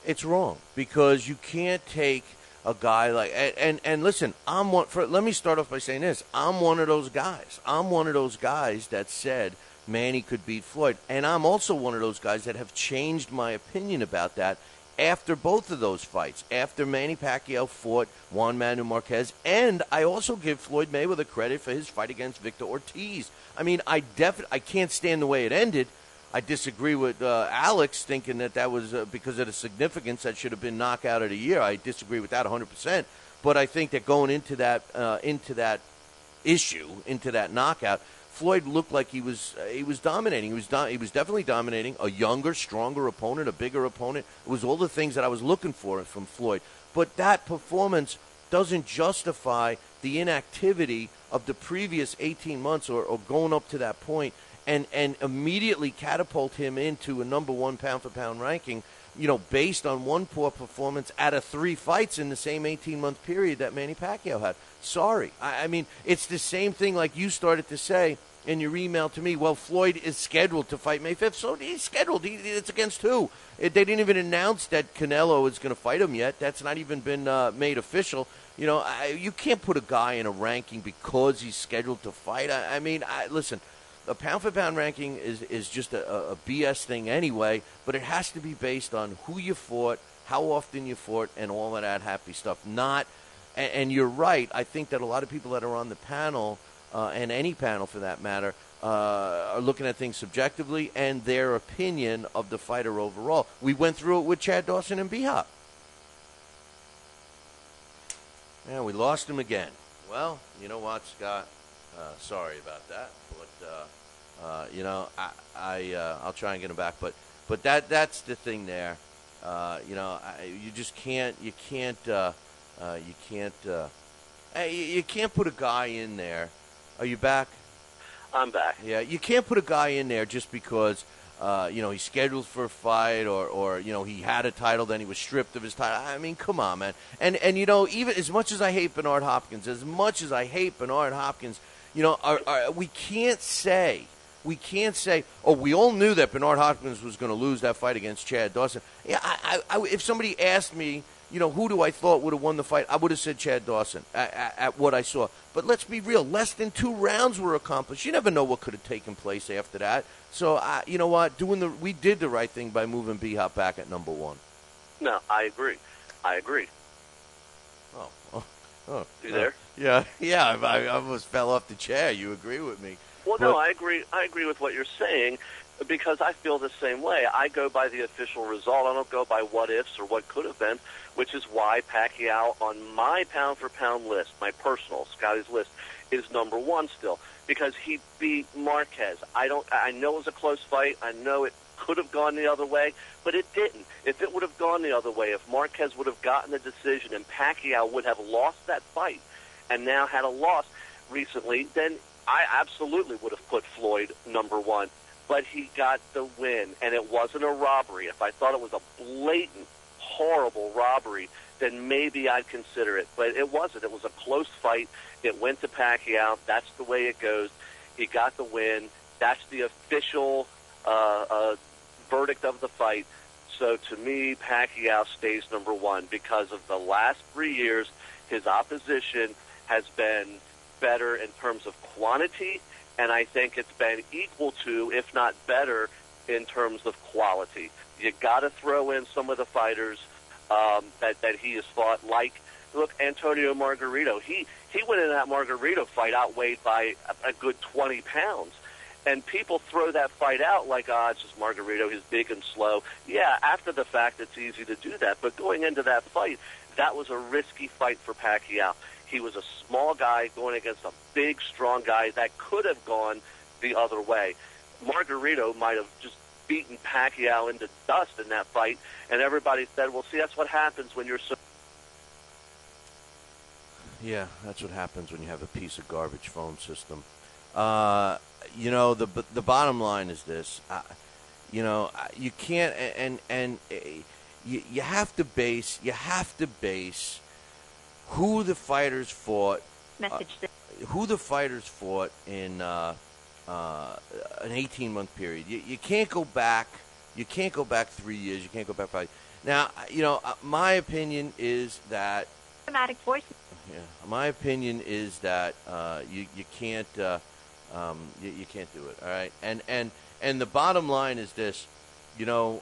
it's wrong because you can't take a guy like and listen, let me start off by saying this. I'm one of those guys. I'm one of those guys that said Manny could beat Floyd, and I'm also one of those guys that have changed my opinion about that after both of those fights, after Manny Pacquiao fought Juan Manuel Marquez, and I also give Floyd Mayweather credit for his fight against Victor Ortiz. I mean, I can't stand the way it ended. I disagree with Alex thinking that was because of the significance that should have been knockout of the year. I disagree with that 100%. But I think that going into that issue, into that knockout, Floyd looked like he was dominating. He was definitely dominating. A younger, stronger opponent, a bigger opponent. It was all the things that I was looking for from Floyd. But that performance doesn't justify the inactivity of the previous 18 months or going up to that point. And immediately catapult him into a number one pound-for-pound ranking, based on one poor performance out of 3 fights in the same 18-month period that Manny Pacquiao had. Sorry. I mean, it's the same thing like you started to say in your email to me. Well, Floyd is scheduled to fight May 5th, so he's scheduled. It's against who? They didn't even announce that Canelo is going to fight him yet. That's not even been made official. You can't put a guy in a ranking because he's scheduled to fight. Listen, a pound-for-pound ranking is just a BS thing anyway, but it has to be based on who you fought, how often you fought, and all of that happy stuff. And you're right, I think that a lot of people that are on the panel, and any panel for that matter, are looking at things subjectively and their opinion of the fighter overall. We went through it with Chad Dawson and B-Hop. Yeah, we lost him again. Well, you know what, Scott? Sorry about that, but I'll try and get him back. But that's the thing there. You just can't. You can't put a guy in there. Are you back? I'm back. Yeah, you can't put a guy in there just because he's scheduled for a fight or he had a title, then he was stripped of his title. I mean, come on, man. And even as much as I hate Bernard Hopkins, we can't say, oh, we all knew that Bernard Hopkins was going to lose that fight against Chad Dawson. Yeah, if somebody asked me, who do I thought would have won the fight, I would have said Chad Dawson at what I saw. But let's be real, less than 2 rounds were accomplished. You never know what could have taken place after that. So, you know what, we did the right thing by moving B-Hop back at number 1. No, I agree. Oh, you there? Yeah. I almost fell off the chair. You agree with me? Well, no, I agree. I agree with what you're saying because I feel the same way. I go by the official result. I don't go by what ifs or what could have been, which is why Pacquiao on my pound-for-pound list, my personal, Scotty's list, is number 1 still because he beat Marquez. I know it was a close fight. I know it could have gone the other way, but it didn't. If it would have gone the other way, if Marquez would have gotten the decision and Pacquiao would have lost that fight and now had a loss recently, then I absolutely would have put Floyd number 1. But he got the win, and it wasn't a robbery. If I thought it was a blatant, horrible robbery, then maybe I'd consider it. But it wasn't. It was a close fight. It went to Pacquiao. That's the way it goes. He got the win. That's the official verdict of the fight. So to me, Pacquiao stays number one because of the last 3 years, his opposition has been better in terms of quantity, and I think it's been equal to, if not better, in terms of quality. You got to throw in some of the fighters that he has fought, like, look, Antonio Margarito. He went in that Margarito fight outweighed by a good 20 pounds. And people throw that fight out like, it's just Margarito, he's big and slow. Yeah, after the fact, it's easy to do that. But going into that fight, that was a risky fight for Pacquiao. He was a small guy going against a big, strong guy that could have gone the other way. Margarito might have just beaten Pacquiao into dust in that fight, and everybody said, well, see, that's what happens when you're so... Yeah, that's what happens when you have a piece of garbage phone system. You know, the bottom line is this. You know, you can't, and you have to base who the fighters fought. Who the fighters fought in an 18-month period. You can't go back. You can't go back 3 years. You can't go back 5. Now, you know, my opinion is that. Automatic voice. Yeah, my opinion is that you can't. You can't do it, all right? And the bottom line is this, you know,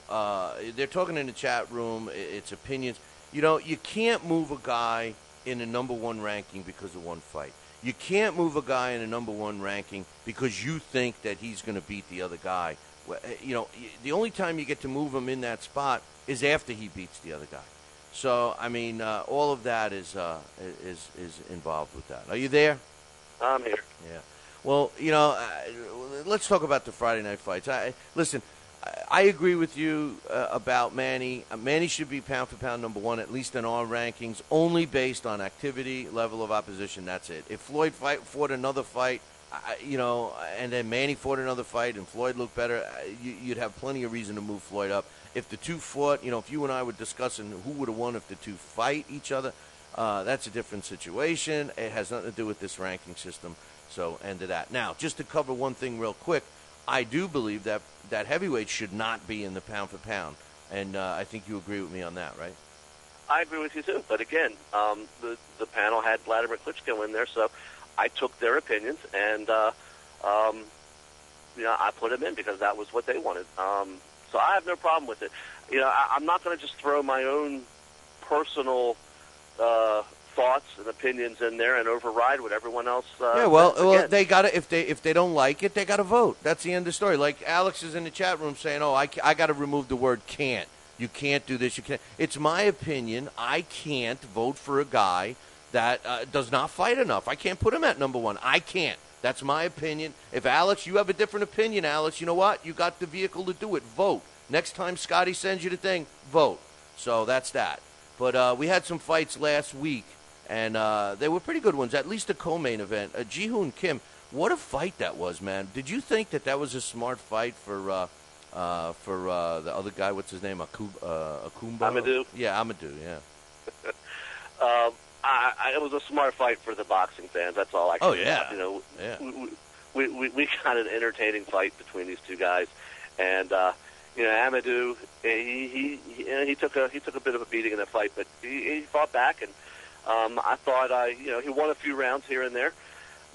they're talking in the chat room, it's opinions. You know, you can't move a guy in a number one ranking because of one fight. You can't move a guy in a number one ranking because you think that he's going to beat the other guy. You know, the only time you get to move him in that spot is after he beats the other guy. So, I mean, all of that is involved with that. Are you there? I'm here. Yeah. Well, you know, let's talk about the Friday night fights. Listen, I agree with you about Manny. Manny should be pound for pound number one, at least in our rankings, only based on activity, level of opposition. That's it. If Floyd fought another fight, you know, and then Manny fought another fight and Floyd looked better, you'd have plenty of reason to move Floyd up. If the two fought, you know, if you and I were discussing who would have won if the two fight each other, that's a different situation. It has nothing to do with this ranking system. So, end of that. Now, just to cover one thing real quick, I do believe that heavyweight should not be in the pound for pound, and I think you agree with me on that, right? I agree with you too. But again, the panel had Vladimir Klitschko in there, so I took their opinions and you know, I put them in because that was what they wanted. So I have no problem with it. You know, I'm not going to just throw my own personal thoughts and opinions in there and override what everyone else. Yeah, well, they got to if they don't like it, they got to vote. That's the end of the story. Like Alex is in the chat room saying, "Oh, I got to remove the word can't. You can't do this. You can't." It's my opinion. I can't vote for a guy that does not fight enough. I can't put him at number one. I can't. That's my opinion. If Alex, you have a different opinion, Alex, you know what? You got the vehicle to do it. Vote. Next time Scotty sends you the thing, vote. So that's that. But we had some fights last week. And they were pretty good ones, at least the co-main event. Ji-Hoon Kim, what a fight that was, man. Did you think that was a smart fight for the other guy? What's his name? Akumba? Amadou? Yeah, Amadou, yeah. It was a smart fight for the boxing fans. That's all I can say. Yeah. You know, yeah. We got an entertaining fight between these two guys. And, you know, Amadou, he took a bit of a beating in that fight, but he fought back, and I thought, you know, he won a few rounds here and there,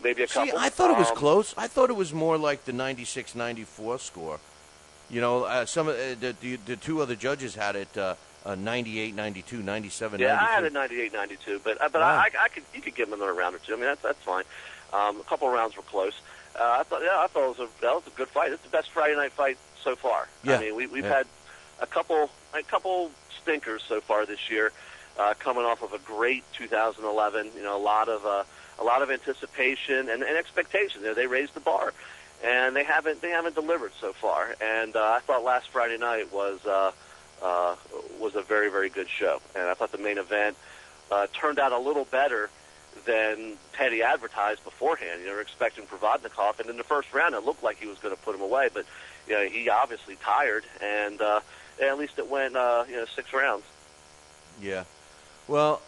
maybe a couple. I thought it was close. I thought it was more like the 96-94 score. You know, some of the two other judges had it 98-92, 97-92. Yeah, I had it 98-92, but wow. You could give him another round or two. I mean, that's fine. A couple of rounds were close. I thought that was a good fight. It's the best Friday night fight so far. Yeah. I mean, we've had a couple stinkers so far this year. Coming off of a great 2011, you know, a lot of anticipation and expectation. You know, they raised the bar, and they haven't delivered so far. And I thought last Friday night was a very, very good show. And I thought the main event turned out a little better than Teddy advertised beforehand. You know, we're expecting Provodnikov, and in the first round it looked like he was going to put him away, but you know, he obviously tired, and at least it went 6 rounds. Yeah. Well,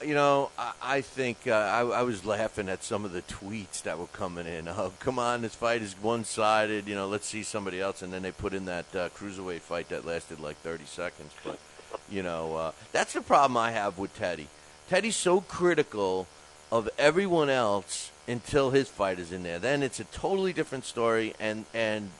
I think I was laughing at some of the tweets that were coming in. Oh, come on, this fight is one-sided. Let's see somebody else. And then they put in that cruiserweight fight that lasted like 30 seconds. But, that's the problem I have with Teddy. Teddy's so critical of everyone else until his fight is in there. Then it's a totally different story, and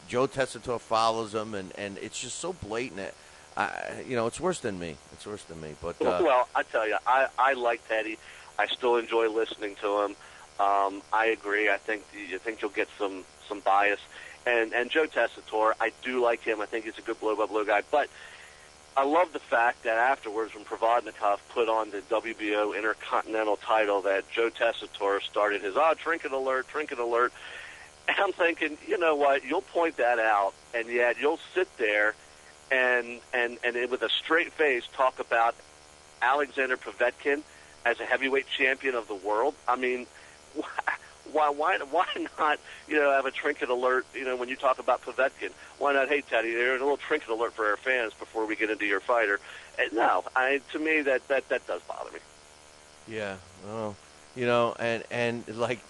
Joe Tessitore follows him, and it's just so blatant. It's worse than me. It's worse than me. But well, I tell you, I like Teddy. I still enjoy listening to him. I agree. I think you'll get some bias. And Joe Tessitore, I do like him. I think he's a good blow-by-blow guy. But I love the fact that afterwards, when Provodnikov put on the WBO Intercontinental title, that Joe Tessitore started his trinket alert. And I'm thinking, you know what? You'll point that out, and yet you'll sit there and with a straight face talk about Alexander Povetkin as a heavyweight champion of the world. I mean, why not, have a trinket alert, when you talk about Povetkin? Why not, hey, Teddy, there's a little trinket alert for our fans before we get into your fighter? And no, to me, that does bother me. Yeah, well, and like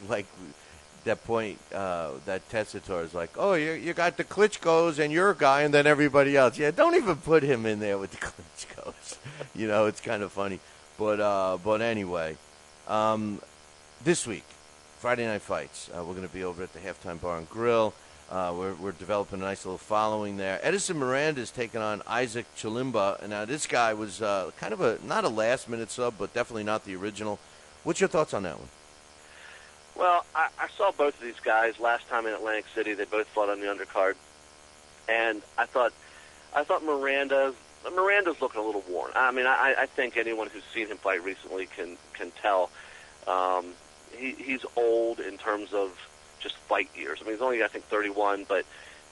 that point, that Tessitore is like, oh, you got the Klitschko's and your guy, and then everybody else. Yeah, don't even put him in there with the Klitschko's. It's kind of funny. But anyway, this week, Friday Night Fights. We're going to be over at the Halftime Bar and Grill. We're developing a nice little following there. Edison Miranda is taking on Isaac Chilimba. And now this guy was kind of not a last-minute sub, but definitely not the original. What's your thoughts on that one? Well, I saw both of these guys last time in Atlantic City. They both fought on the undercard, and I thought Miranda's looking a little worn. I mean, I think anyone who's seen him fight recently can tell he's old in terms of just fight years. I mean, he's only, I think, 31, but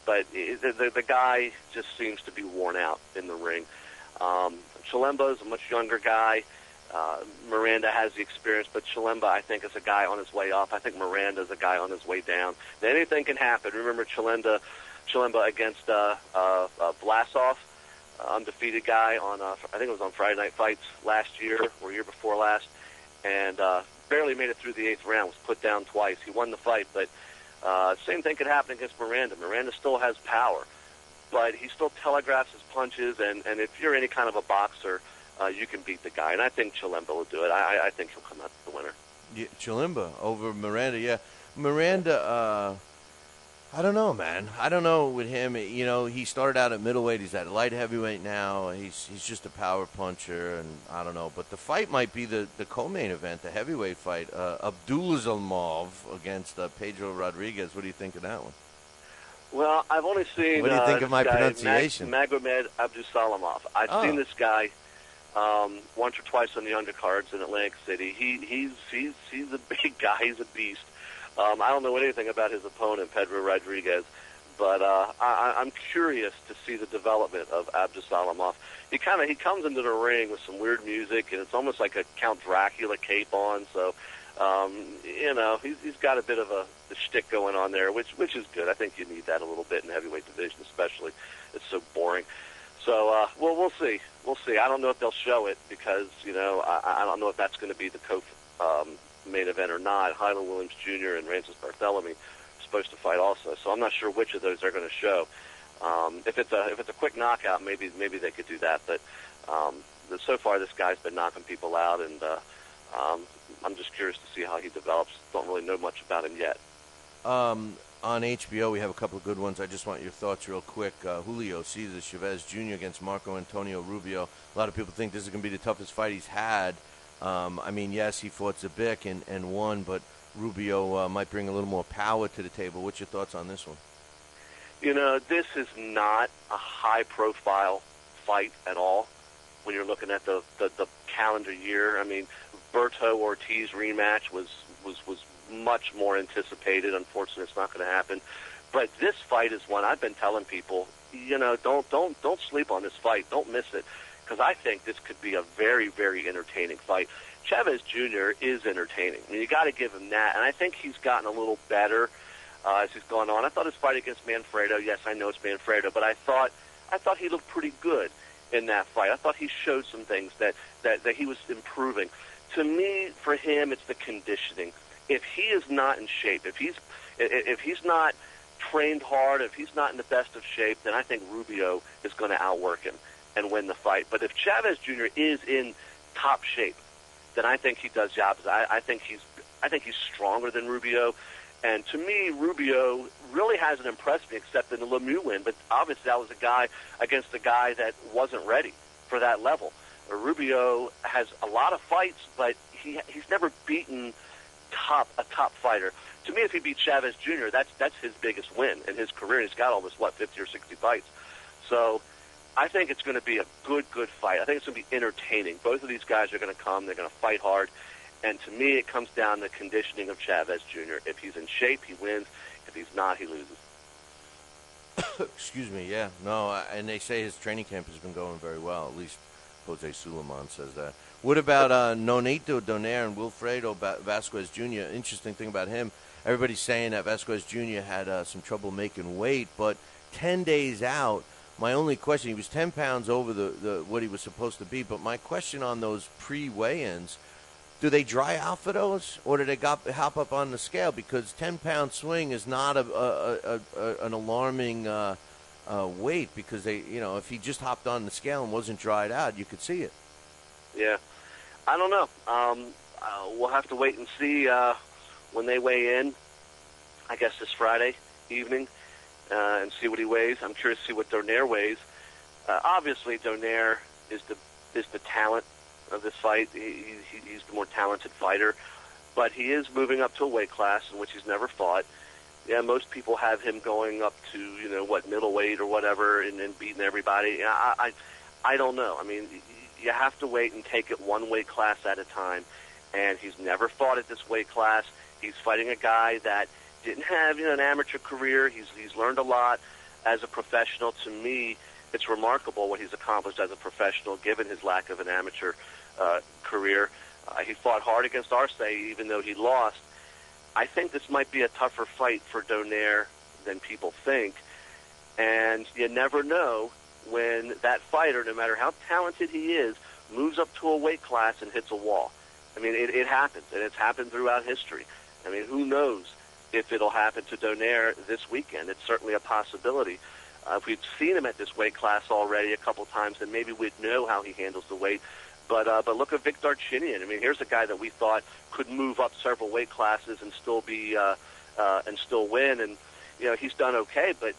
the guy just seems to be worn out in the ring. Chilemba's a much younger guy. Miranda has the experience, but Chilemba, I think, is a guy on his way up. I think Miranda is a guy on his way down. Now, anything can happen. Remember Chilemba against Vlasov, undefeated guy on, I think it was on Friday Night Fights last year or year before last, and barely made it through the 8th round, was put down twice. He won the fight, but same thing could happen against Miranda. Miranda still has power, but he still telegraphs his punches, and if you're any kind of a boxer, you can beat the guy, and I think Chilemba will do it. I think he'll come out the winner. Yeah, Chilemba over Miranda, yeah. Miranda, I don't know, man. I don't know with him. He started out at middleweight. He's at light heavyweight now. He's just a power puncher, and I don't know. But the fight might be the co-main event, the heavyweight fight. Abdulazimov against Pedro Rodriguez. What do you think of that one? Well, I've only seen. What do you think of my pronunciation? Magomed Abdusalamov. I've seen this guy once or twice on the undercards in Atlantic City. He's a big guy. He's a beast. I don't know anything about his opponent, Pedro Rodriguez, but I'm curious to see the development of Abdusalamov. He comes into the ring with some weird music, and it's almost like a Count Dracula cape on. So, he's got a bit of a shtick going on there, which is good. I think you need that a little bit in the heavyweight division, especially. It's so boring. So, we'll see. We'll see. I don't know if they'll show it because, I don't know if that's going to be the main event or not. Hyland Williams Jr. and Francis Barthélemy are supposed to fight also, so I'm not sure which of those they're going to show. If it's a quick knockout, maybe they could do that. But so far, this guy's been knocking people out, and I'm just curious to see how he develops. Don't really know much about him yet. On HBO, we have a couple of good ones. I just want your thoughts real quick. Julio Cesar Chavez Jr. against Marco Antonio Rubio. A lot of people think this is going to be the toughest fight he's had. Yes, he fought Zabik and won, but Rubio might bring a little more power to the table. What's your thoughts on this one? This is not a high-profile fight at all when you're looking at the calendar year. I mean, Berto Ortiz rematch was much more anticipated. Unfortunately, it's not going to happen. But this fight is one I've been telling people, don't sleep on this fight. Don't miss it. Because I think this could be a very, very entertaining fight. Chavez Jr. is entertaining. I mean, you got to give him that. And I think he's gotten a little better as he's gone on. I thought his fight against Manfredo, yes, I know it's Manfredo, but I thought he looked pretty good. in that fight. I thought he showed some things that he was improving. To me, for him, it's the conditioning. If he is not in shape, if he's not trained hard, if he's not in the best of shape, then I think Rubio is going to outwork him and win the fight. But if Chavez Jr. is in top shape, then I think he does the opposite. I think he's stronger than Rubio. And to me, Rubio really hasn't impressed me except in the Lemieux win. But obviously that was a guy against a guy that wasn't ready for that level. Rubio has a lot of fights, but he's never beaten a top fighter. To me, if he beats Chavez Jr., that's his biggest win in his career. He's got almost, 50 or 60 fights. So I think it's going to be a good fight. I think it's going to be entertaining. Both of these guys are going to come. They're going to fight hard. And to me, it comes down to the conditioning of Chavez Jr. If he's in shape, he wins. If he's not, he loses. Excuse me, yeah. No, and they say his training camp has been going very well. At least Jose Suleiman says that. What about Nonito Donaire and Wilfredo Vasquez Jr.? Interesting thing about him, everybody's saying that Vasquez Jr. had some trouble making weight, but 10 days out, my only question, he was 10 pounds over the what he was supposed to be, but my question on those pre-weigh-ins, do they dry out for those, or do they hop up on the scale? Because 10-pound swing is not an alarming weight, because they, if he just hopped on the scale and wasn't dried out, you could see it. Yeah, I don't know. We'll have to wait and see when they weigh in. I guess this Friday evening, and see what he weighs. I'm curious to see what Donaire weighs. Obviously, Donaire is the talent of this fight. He's the more talented fighter, but he is moving up to a weight class in which he's never fought. Yeah, most people have him going up to middleweight or whatever, and then beating everybody. I don't know. I mean, you have to wait and take it one weight class at a time, and he's never fought at this weight class. He's fighting a guy that didn't have an amateur career. He's learned a lot as a professional. To me, it's remarkable what he's accomplished as a professional, given his lack of an amateur career. He fought hard against Arce, even though he lost. I think this might be a tougher fight for Donaire than people think, and you never know when that fighter, no matter how talented he is, moves up to a weight class and hits a wall. I mean, it happens, and it's happened throughout history. I mean, who knows if it'll happen to Donaire this weekend? It's certainly a possibility. If we've seen him at this weight class already a couple times, then maybe we'd know how he handles the weight. But look at Vic Darchinyan. I mean, here's a guy that we thought could move up several weight classes and still be and still win. And he's done okay, but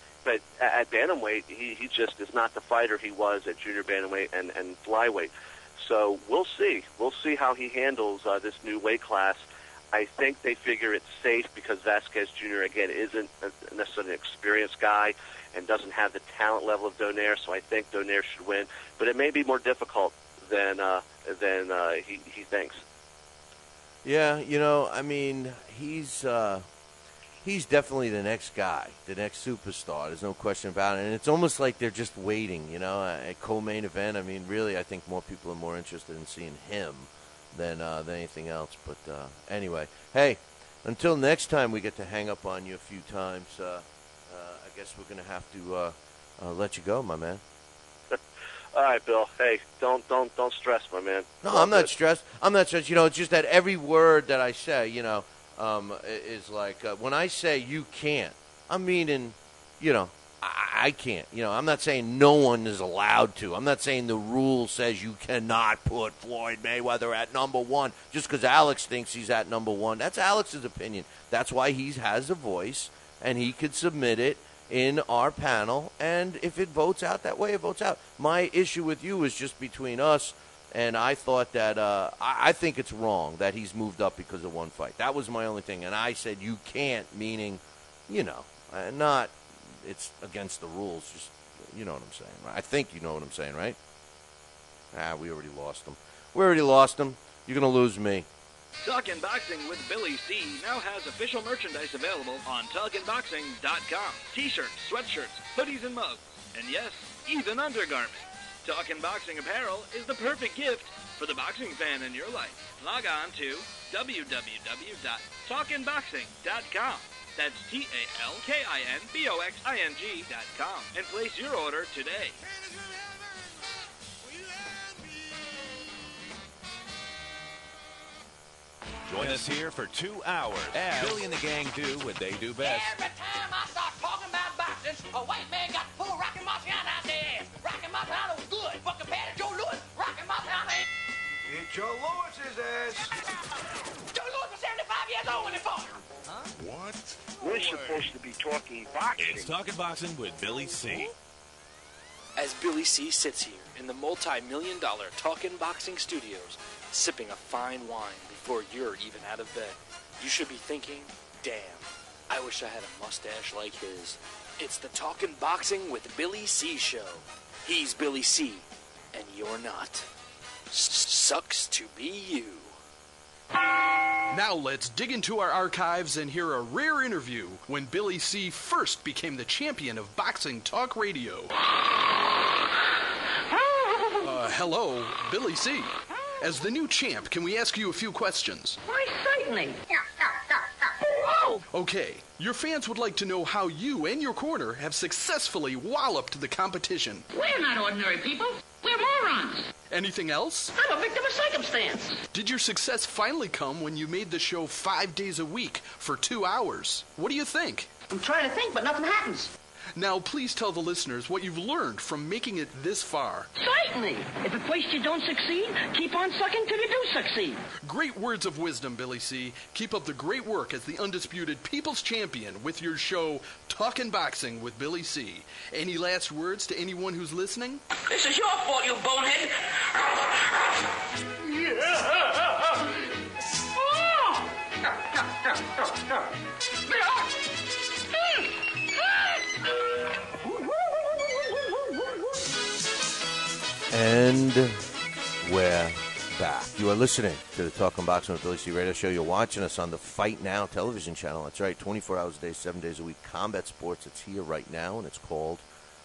at bantamweight, he just is not the fighter he was at junior bantamweight and flyweight. So we'll see. We'll see how he handles this new weight class. I think they figure it's safe because Vasquez Jr. again isn't necessarily an experienced guy and doesn't have the talent level of Donaire. So I think Donaire should win, but it may be more difficult than he thinks. Yeah, I mean, he's definitely the next guy, the next superstar. There's no question about it. And it's almost like they're just waiting, a co-main event. I mean, really, I think more people are more interested in seeing him than anything else. But anyway, hey, until next time we get to hang up on you a few times, I guess we're going to have to let you go, my man. All right, Bill. Hey, don't stress, my man. No, I'm not stressed. It's just that every word that I say, is like when I say you can't, I'm meaning, I can't. I'm not saying no one is allowed to. I'm not saying the rule says you cannot put Floyd Mayweather at number one just because Alex thinks he's at number one. That's Alex's opinion. That's why he has a voice, and he could submit it in our panel, and if it votes out that way, it votes out. My issue with you is just between us, and I thought that I think it's wrong that he's moved up because of one fight. That was my only thing, and I said you can't, meaning, not it's against the rules. Just you know what I'm saying, right? I think you know what I'm saying, right? We already lost him. You're gonna lose me. Talkin' Boxing with Billy C. now has official merchandise available on TalkinBoxing.com. T-shirts, sweatshirts, hoodies, and mugs. And yes, even undergarments. Talkin' Boxing apparel is the perfect gift for the boxing fan in your life. Log on to www.talkinboxing.com. That's TalkinBoxing.com. And place your order today. Join us here for 2 hours as Billy and the gang do what they do best. Every time I start talking about boxing, a white man got to pull Rocky Marciano out their ass. Rocky Marciano was good, but compared to Joe Louis, Rocky Marciano ain't. It's Joe Louis's ass. Joe Louis was 75 years old when he fought. What? We're supposed to be talking boxing. It's Talking Boxing with Billy C. As Billy C sits here in the multi-million-dollar Talkin' Boxing Studios, sipping a fine wine before you're even out of bed, you should be thinking, damn, I wish I had a mustache like his. It's the Talkin' Boxing with Billy C show. He's Billy C, and you're not. Sucks to be you. Now let's dig into our archives and hear a rare interview when Billy C first became the champion of boxing talk radio. Hello, Billy C. As the new champ, can we ask you a few questions? Why, certainly. Okay, your fans would like to know how you and your corner have successfully walloped the competition. We're not ordinary people. We're morons. Anything else? I'm a victim of circumstance. Did your success finally come when you made the show 5 days a week for 2 hours? What do you think? I'm trying to think, but nothing happens. Now, please tell the listeners what you've learned from making it this far. Certainly. If at first you don't succeed, keep on sucking till you do succeed. Great words of wisdom, Billy C. Keep up the great work as the undisputed People's Champion with your show, Talkin' Boxing with Billy C. Any last words to anyone who's listening? This is your fault, you bonehead. And we're back. You are listening to the Talkin' Boxing with Billy C radio show. You're watching us on the Fight Now television channel. That's right, 24 hours a day, 7 days a week. Combat sports. It's here right now, and it's called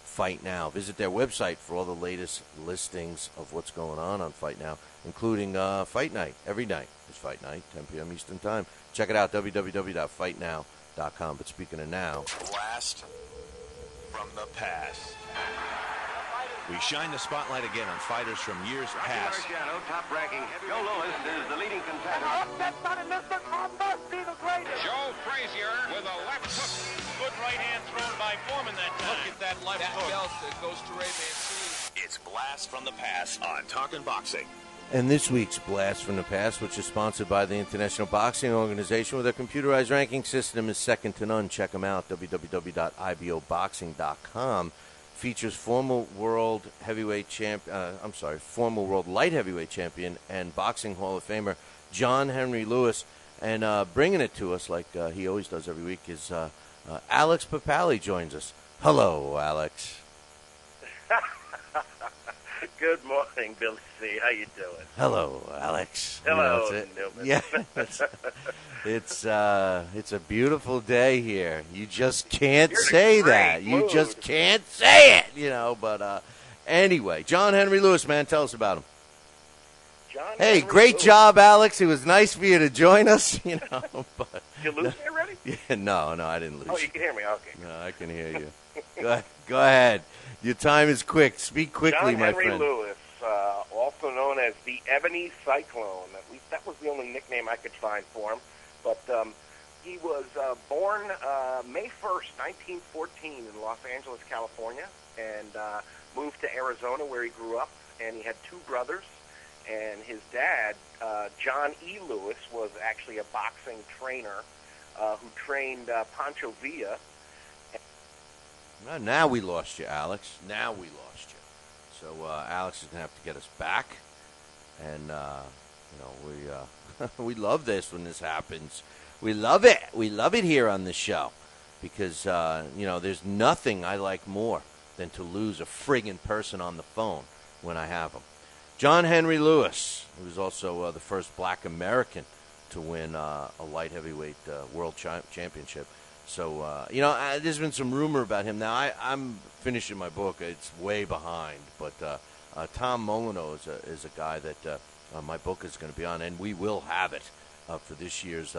Fight Now. Visit their website for all the latest listings of what's going on Fight Now, including Fight Night. Every night is Fight Night, 10 p.m. Eastern Time. Check it out, www.fightnow.com. But speaking of now, Blast from the past. We shine the spotlight again on fighters from years past. Top-ranking. Joe Louis is the leading contender. Joe Frazier with a left hook. Good right hand thrown by Foreman that time. Look at that left hook. That belt that goes to Ray Mancini. It's Blast from the Past on Talkin' Boxing. and this week's Blast from the Past, which is sponsored by the International Boxing Organization, with a computerized ranking system is second to none. Check them out, www.iboboxing.com. Features former world light heavyweight champion and boxing Hall of Famer John Henry Lewis, and bringing it to us like he always does every week is Alex Papali joins us. Hello, Alex. Good morning, Billy C. How you doing? Hello, Alex. Hello, Newman. Yeah, it's a beautiful day here. You just can't say that. You just can't say it, But anyway, John Henry Lewis, man, tell us about him. Hey, great job, Alex. It was nice for you to join us, But you lose me already? Yeah, no, I didn't lose. Oh, you can hear me? Okay. No, I can hear you. Go ahead. Your time is quick. Speak quickly, my friend. John Henry Lewis, also known as the Ebony Cyclone. At least that was the only nickname I could find for him. But he was born May 1st, 1914 in Los Angeles, California, and moved to Arizona where he grew up. And he had two brothers. And his dad, John E. Lewis, was actually a boxing trainer who trained Pancho Villa. Well, now we lost you, Alex. Now we lost you. So Alex is going to have to get us back. And, we love this when this happens. We love it. We love it here on this show. Because, there's nothing I like more than to lose a friggin' person on the phone when I have them. John Henry Lewis, who was also the first black American to win a light heavyweight world championship. So, there's been some rumor about him. Now, I'm finishing my book. It's way behind. But Tom Molyneux is a guy that my book is going to be on, and we will have it for this year's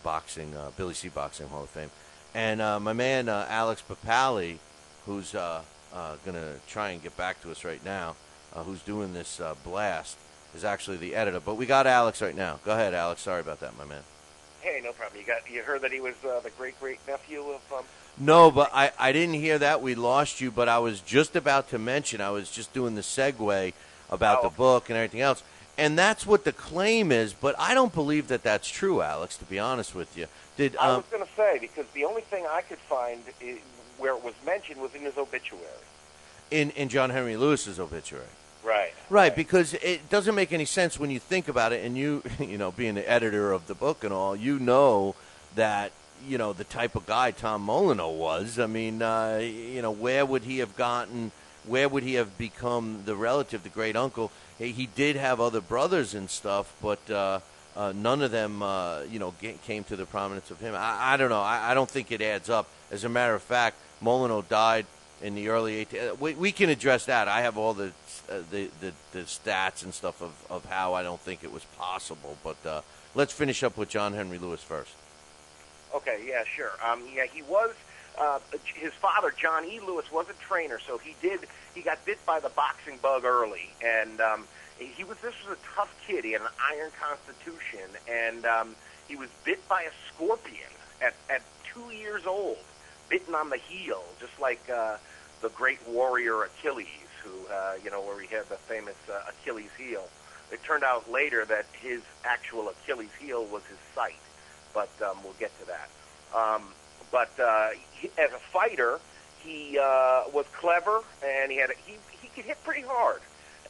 boxing, Billy C. Boxing Hall of Fame. And my man, Alex Papali, who's going to try and get back to us right now, who's doing this blast. is actually the editor. But we got Alex right now. Go ahead, Alex. Sorry about that, my man. Hey, no problem. You heard that he was the great nephew of. No, but I didn't hear that. We lost you, but I was just about to mention, I was just doing the segue about the book and everything else. And that's what the claim is, but I don't believe that that's true, Alex, to be honest with you. I was going to say, because the only thing I could find where it was mentioned was in his obituary. In John Henry Lewis's obituary. Right. Because it doesn't make any sense when you think about it, and you know, being the editor of the book and all, you know that, you know, the type of guy Tom Molyneux was. I mean, you know, where would he have become the relative, the great uncle? He did have other brothers and stuff, but none of them, you know, came to the prominence of him. I don't know. I don't think it adds up. As a matter of fact, Molyneux died in the early 18th. We can address that. I have all the stats and stuff of how I don't think it was possible. But let's finish up with John Henry Lewis first. Okay, yeah, sure. Yeah, he was, his father, John E. Lewis, was a trainer, so he got bit by the boxing bug early, and this was a tough kid. He had an iron constitution, and he was bit by a scorpion at 2 years old, bitten on the heel, just like the great warrior Achilles, who, you know, where he had the famous Achilles heel. It turned out later that his actual Achilles heel was his sight. But we'll get to that. As a fighter, he was clever, and he could hit pretty hard,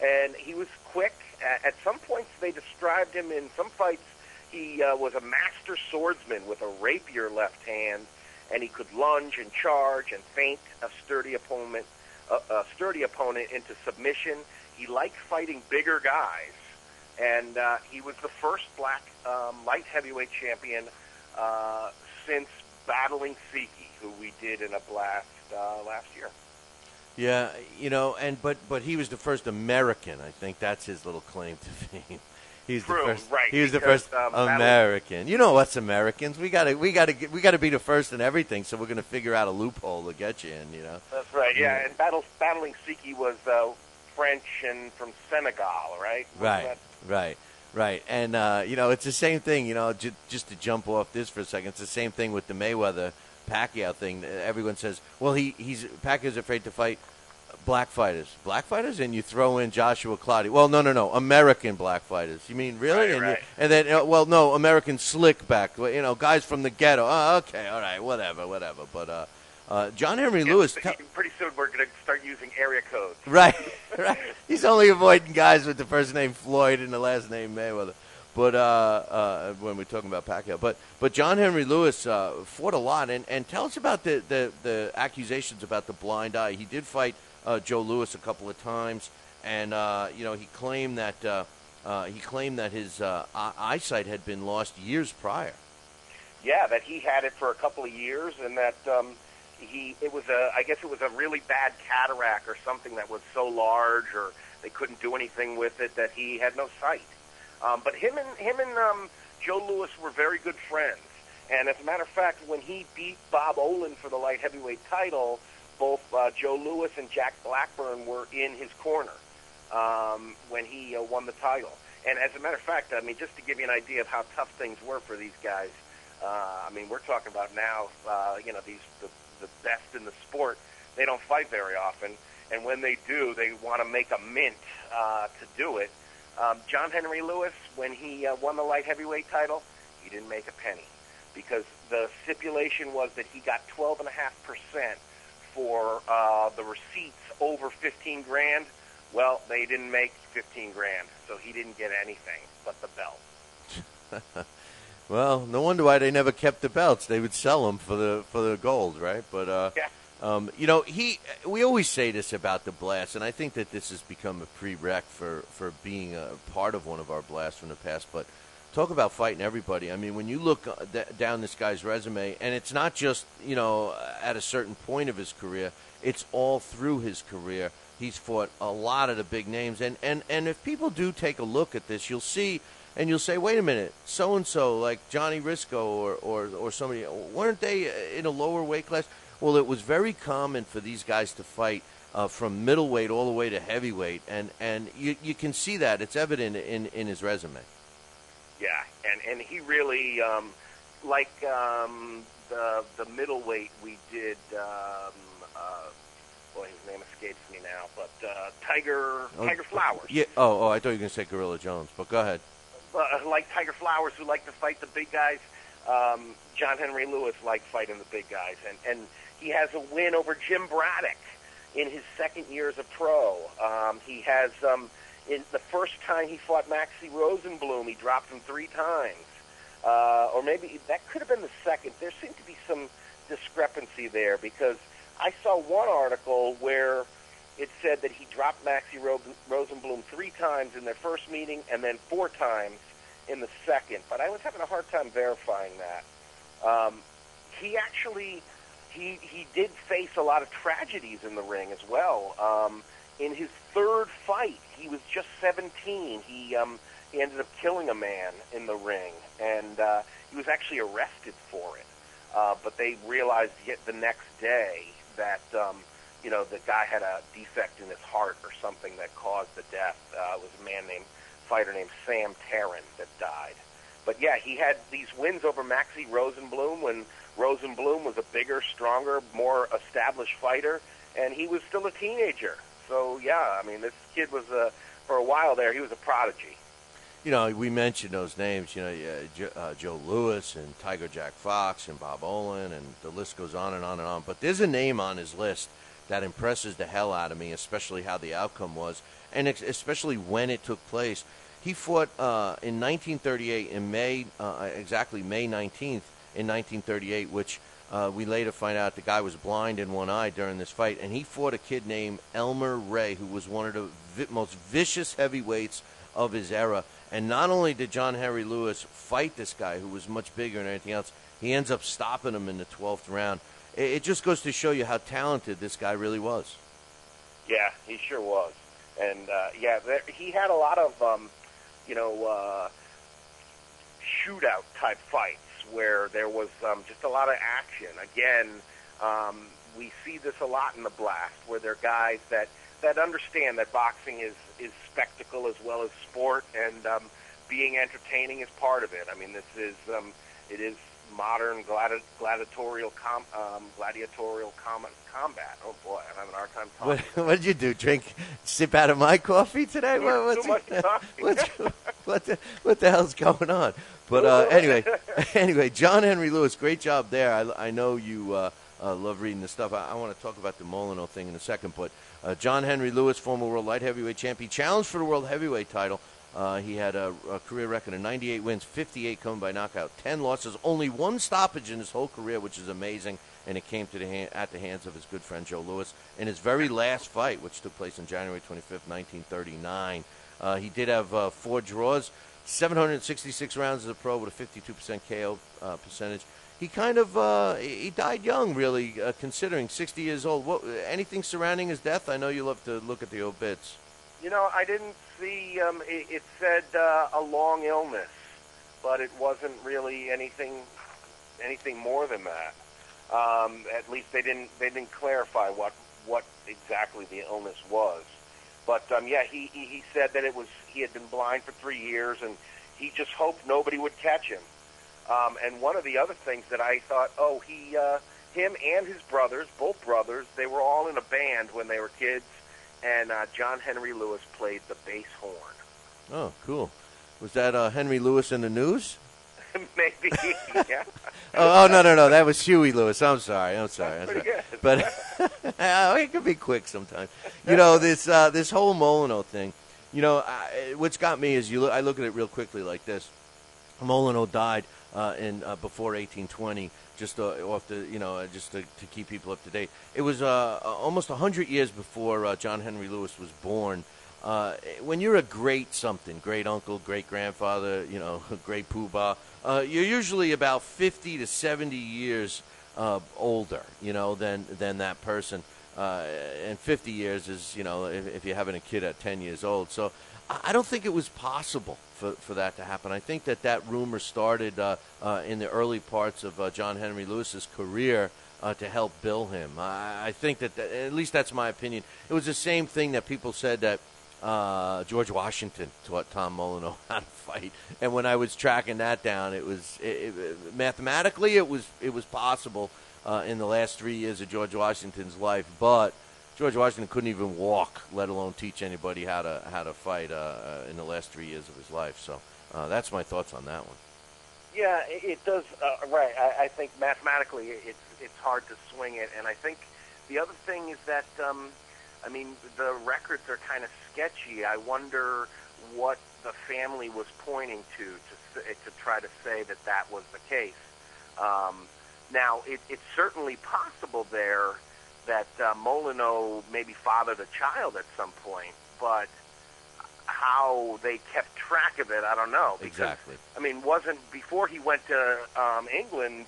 and he was quick. At some points, they described him in some fights. He was a master swordsman with a rapier left hand, and he could lunge and charge and feint a sturdy opponent into submission. He liked fighting bigger guys. And he was the first black light heavyweight champion since battling Siki, who we did in a blast last year. Yeah, you know, but he was the first American. I think that's his little claim to fame. He's True, the first. right? He was the first American. You know us Americans. We gotta be the first in everything. So we're gonna figure out a loophole to get you in. You know. That's right. Yeah, and battling Siki was French and from Senegal, right? Right. And, you know, it's the same thing, you know, just to jump off this for a second, it's the same thing with the Mayweather-Pacquiao thing. Everyone says, well, Pacquiao's afraid to fight black fighters. Black fighters? And you throw in Joshua Clottey. Well, no, American black fighters. You mean, really? Right. And then, well, no, American slickback, you know, guys from the ghetto. Oh, okay, all right, whatever. But, John Henry Lewis. Pretty soon we're going to start using area codes. Right. He's only avoiding guys with the first name Floyd and the last name Mayweather. But when we're talking about Pacquiao, but John Henry Lewis fought a lot, and tell us about the accusations about the blind eye. He did fight Joe Louis a couple of times, and you know, he claimed that his eyesight had been lost years prior. Yeah, that he had it for a couple of years, and that. I guess it was a really bad cataract or something that was so large, or they couldn't do anything with it, that he had no sight. But him and Joe Louis were very good friends. And as a matter of fact, when he beat Bob Olin for the light heavyweight title, both Joe Louis and Jack Blackburn were in his corner when he won the title. And as a matter of fact, I mean, just to give you an idea of how tough things were for these guys, I mean, we're talking about now, you know, the best in the sport. They don't fight very often, and when they do, they want to make a mint to do it. John Henry Lewis, when he won the light heavyweight title, he didn't make a penny, because the stipulation was that he got 12.5% for the receipts over $15,000. Well, they didn't make $15,000, so he didn't get anything but the belt. Well, no wonder why they never kept the belts. They would sell them for the gold, right? But you know, we always say this about the blast, and I think that this has become a prereq for being a part of one of our blasts from the past. But talk about fighting everybody. I mean, when you look down this guy's resume, and it's not just, you know, at a certain point of his career, it's all through his career. He's fought a lot of the big names, and if people do take a look at this, you'll see. And you'll say, wait a minute, so-and-so, like Johnny Risco or somebody, weren't they in a lower weight class? Well, it was very common for these guys to fight from middleweight all the way to heavyweight, and you can see that. It's evident in his resume. Yeah, and he really, like the middleweight we did, boy, his name escapes me now, but Tiger Flowers. Yeah. Oh, I thought you were going to say Gorilla Jones, but go ahead. Like Tiger Flowers, who like to fight the big guys. John Henry Lewis liked fighting the big guys, and he has a win over Jim Braddock in his second year as a pro. He has, in the first time he fought Maxie Rosenblum, he dropped him 3 times. Or maybe that could have been the second. There seemed to be some discrepancy there, because I saw one article where it said that he dropped Maxie Rosenblum 3 times in their first meeting and then 4 times in the second. But I was having a hard time verifying that. He actually... He did face a lot of tragedies in the ring as well. In his third fight, he was just 17. He ended up killing a man in the ring, and he was actually arrested for it. But they realized yet the next day that the guy had a defect in his heart or something that caused the death. It was a fighter named Sam Tarrant that died. But yeah, he had these wins over Maxie Rosenblum when Rosenblum was a bigger, stronger, more established fighter, and he was still a teenager. So yeah, I mean, this kid was for a while there, he was a prodigy. We mentioned those names, Joe Louis and Tiger Jack Fox and Bob Olin, and the list goes on and on and on. But there's a name on his list that impresses the hell out of me, especially how the outcome was, and especially when it took place. He fought in 1938 in May, exactly May 19th in 1938, which we later find out the guy was blind in one eye during this fight, and he fought a kid named Elmer Ray, who was one of the most vicious heavyweights of his era. And not only did John Henry Lewis fight this guy, who was much bigger than anything else, he ends up stopping him in the 12th round. It just goes to show you how talented this guy really was. Yeah, he sure was. And, he had a lot of, shootout-type fights where there was just a lot of action. Again, we see this a lot in the Blast, where there are guys that understand that boxing is spectacle as well as sport, and being entertaining is part of it. I mean, it is modern gladiatorial combat. Oh boy, I'm having a hard time talking. What did you do? Sip out of my coffee today? Too much coffee. What the hell's going on? But anyway, John Henry Lewis, great job there. I know you love reading this stuff. I want to talk about the Molyneux thing in a second, but John Henry Lewis, former world light heavyweight champion, challenged for the world heavyweight title. He had a career record of 98 wins, 58 coming by knockout, 10 losses, only 1 stoppage in his whole career, which is amazing, and it came at the hands of his good friend Joe Louis in his very last fight, which took place on January 25th, 1939. He did have 4 draws, 766 rounds as a pro with a 52% KO percentage. He he died young, really, considering 60 years old. Anything surrounding his death? I know you love to look at the obits. I didn't see, it said a long illness, but it wasn't really anything more than that. At least they didn't clarify what exactly the illness was. But he said that he had been blind for 3 years, and he just hoped nobody would catch him. And one of the other things that I thought, him and his brothers, both brothers, they were all in a band when they were kids, and John Henry Lewis played the bass horn. Oh, cool. Was that Henry Lewis in the News? Maybe, yeah. No, that was Huey Lewis. I'm sorry. Pretty good. But it could be quick sometimes. This whole Molyneux thing, what's got me is I look at it real quickly like this. Molyneux died before 1820, just to keep people up to date. It was almost 100 years before John Henry Lewis was born. When you're a great something, great uncle, great grandfather, great poobah, you're usually about 50 to 70 years older, than that person. And 50 years is, if you're having a kid at 10 years old. So I don't think it was possible for that to happen. I think that rumor started in the early parts of John Henry Lewis's career, to help bill him. I think that, at least that's my opinion. It was the same thing that people said that George Washington taught Tom Molyneux how to fight, and when I was tracking that down, mathematically it was possible in the last 3 years of George Washington's life, but George Washington couldn't even walk, let alone teach anybody how to fight in the last 3 years of his life. So that's my thoughts on that one. Yeah, it does. Right. I think mathematically it's hard to swing it, and I think the other thing is that I mean, the records are kind of sketchy. I wonder what the family was pointing to try to say that was the case. Now, it's certainly possible there that Molyneux maybe fathered a child at some point, but how they kept track of it, I don't know. Because, exactly. I mean, before he went to England,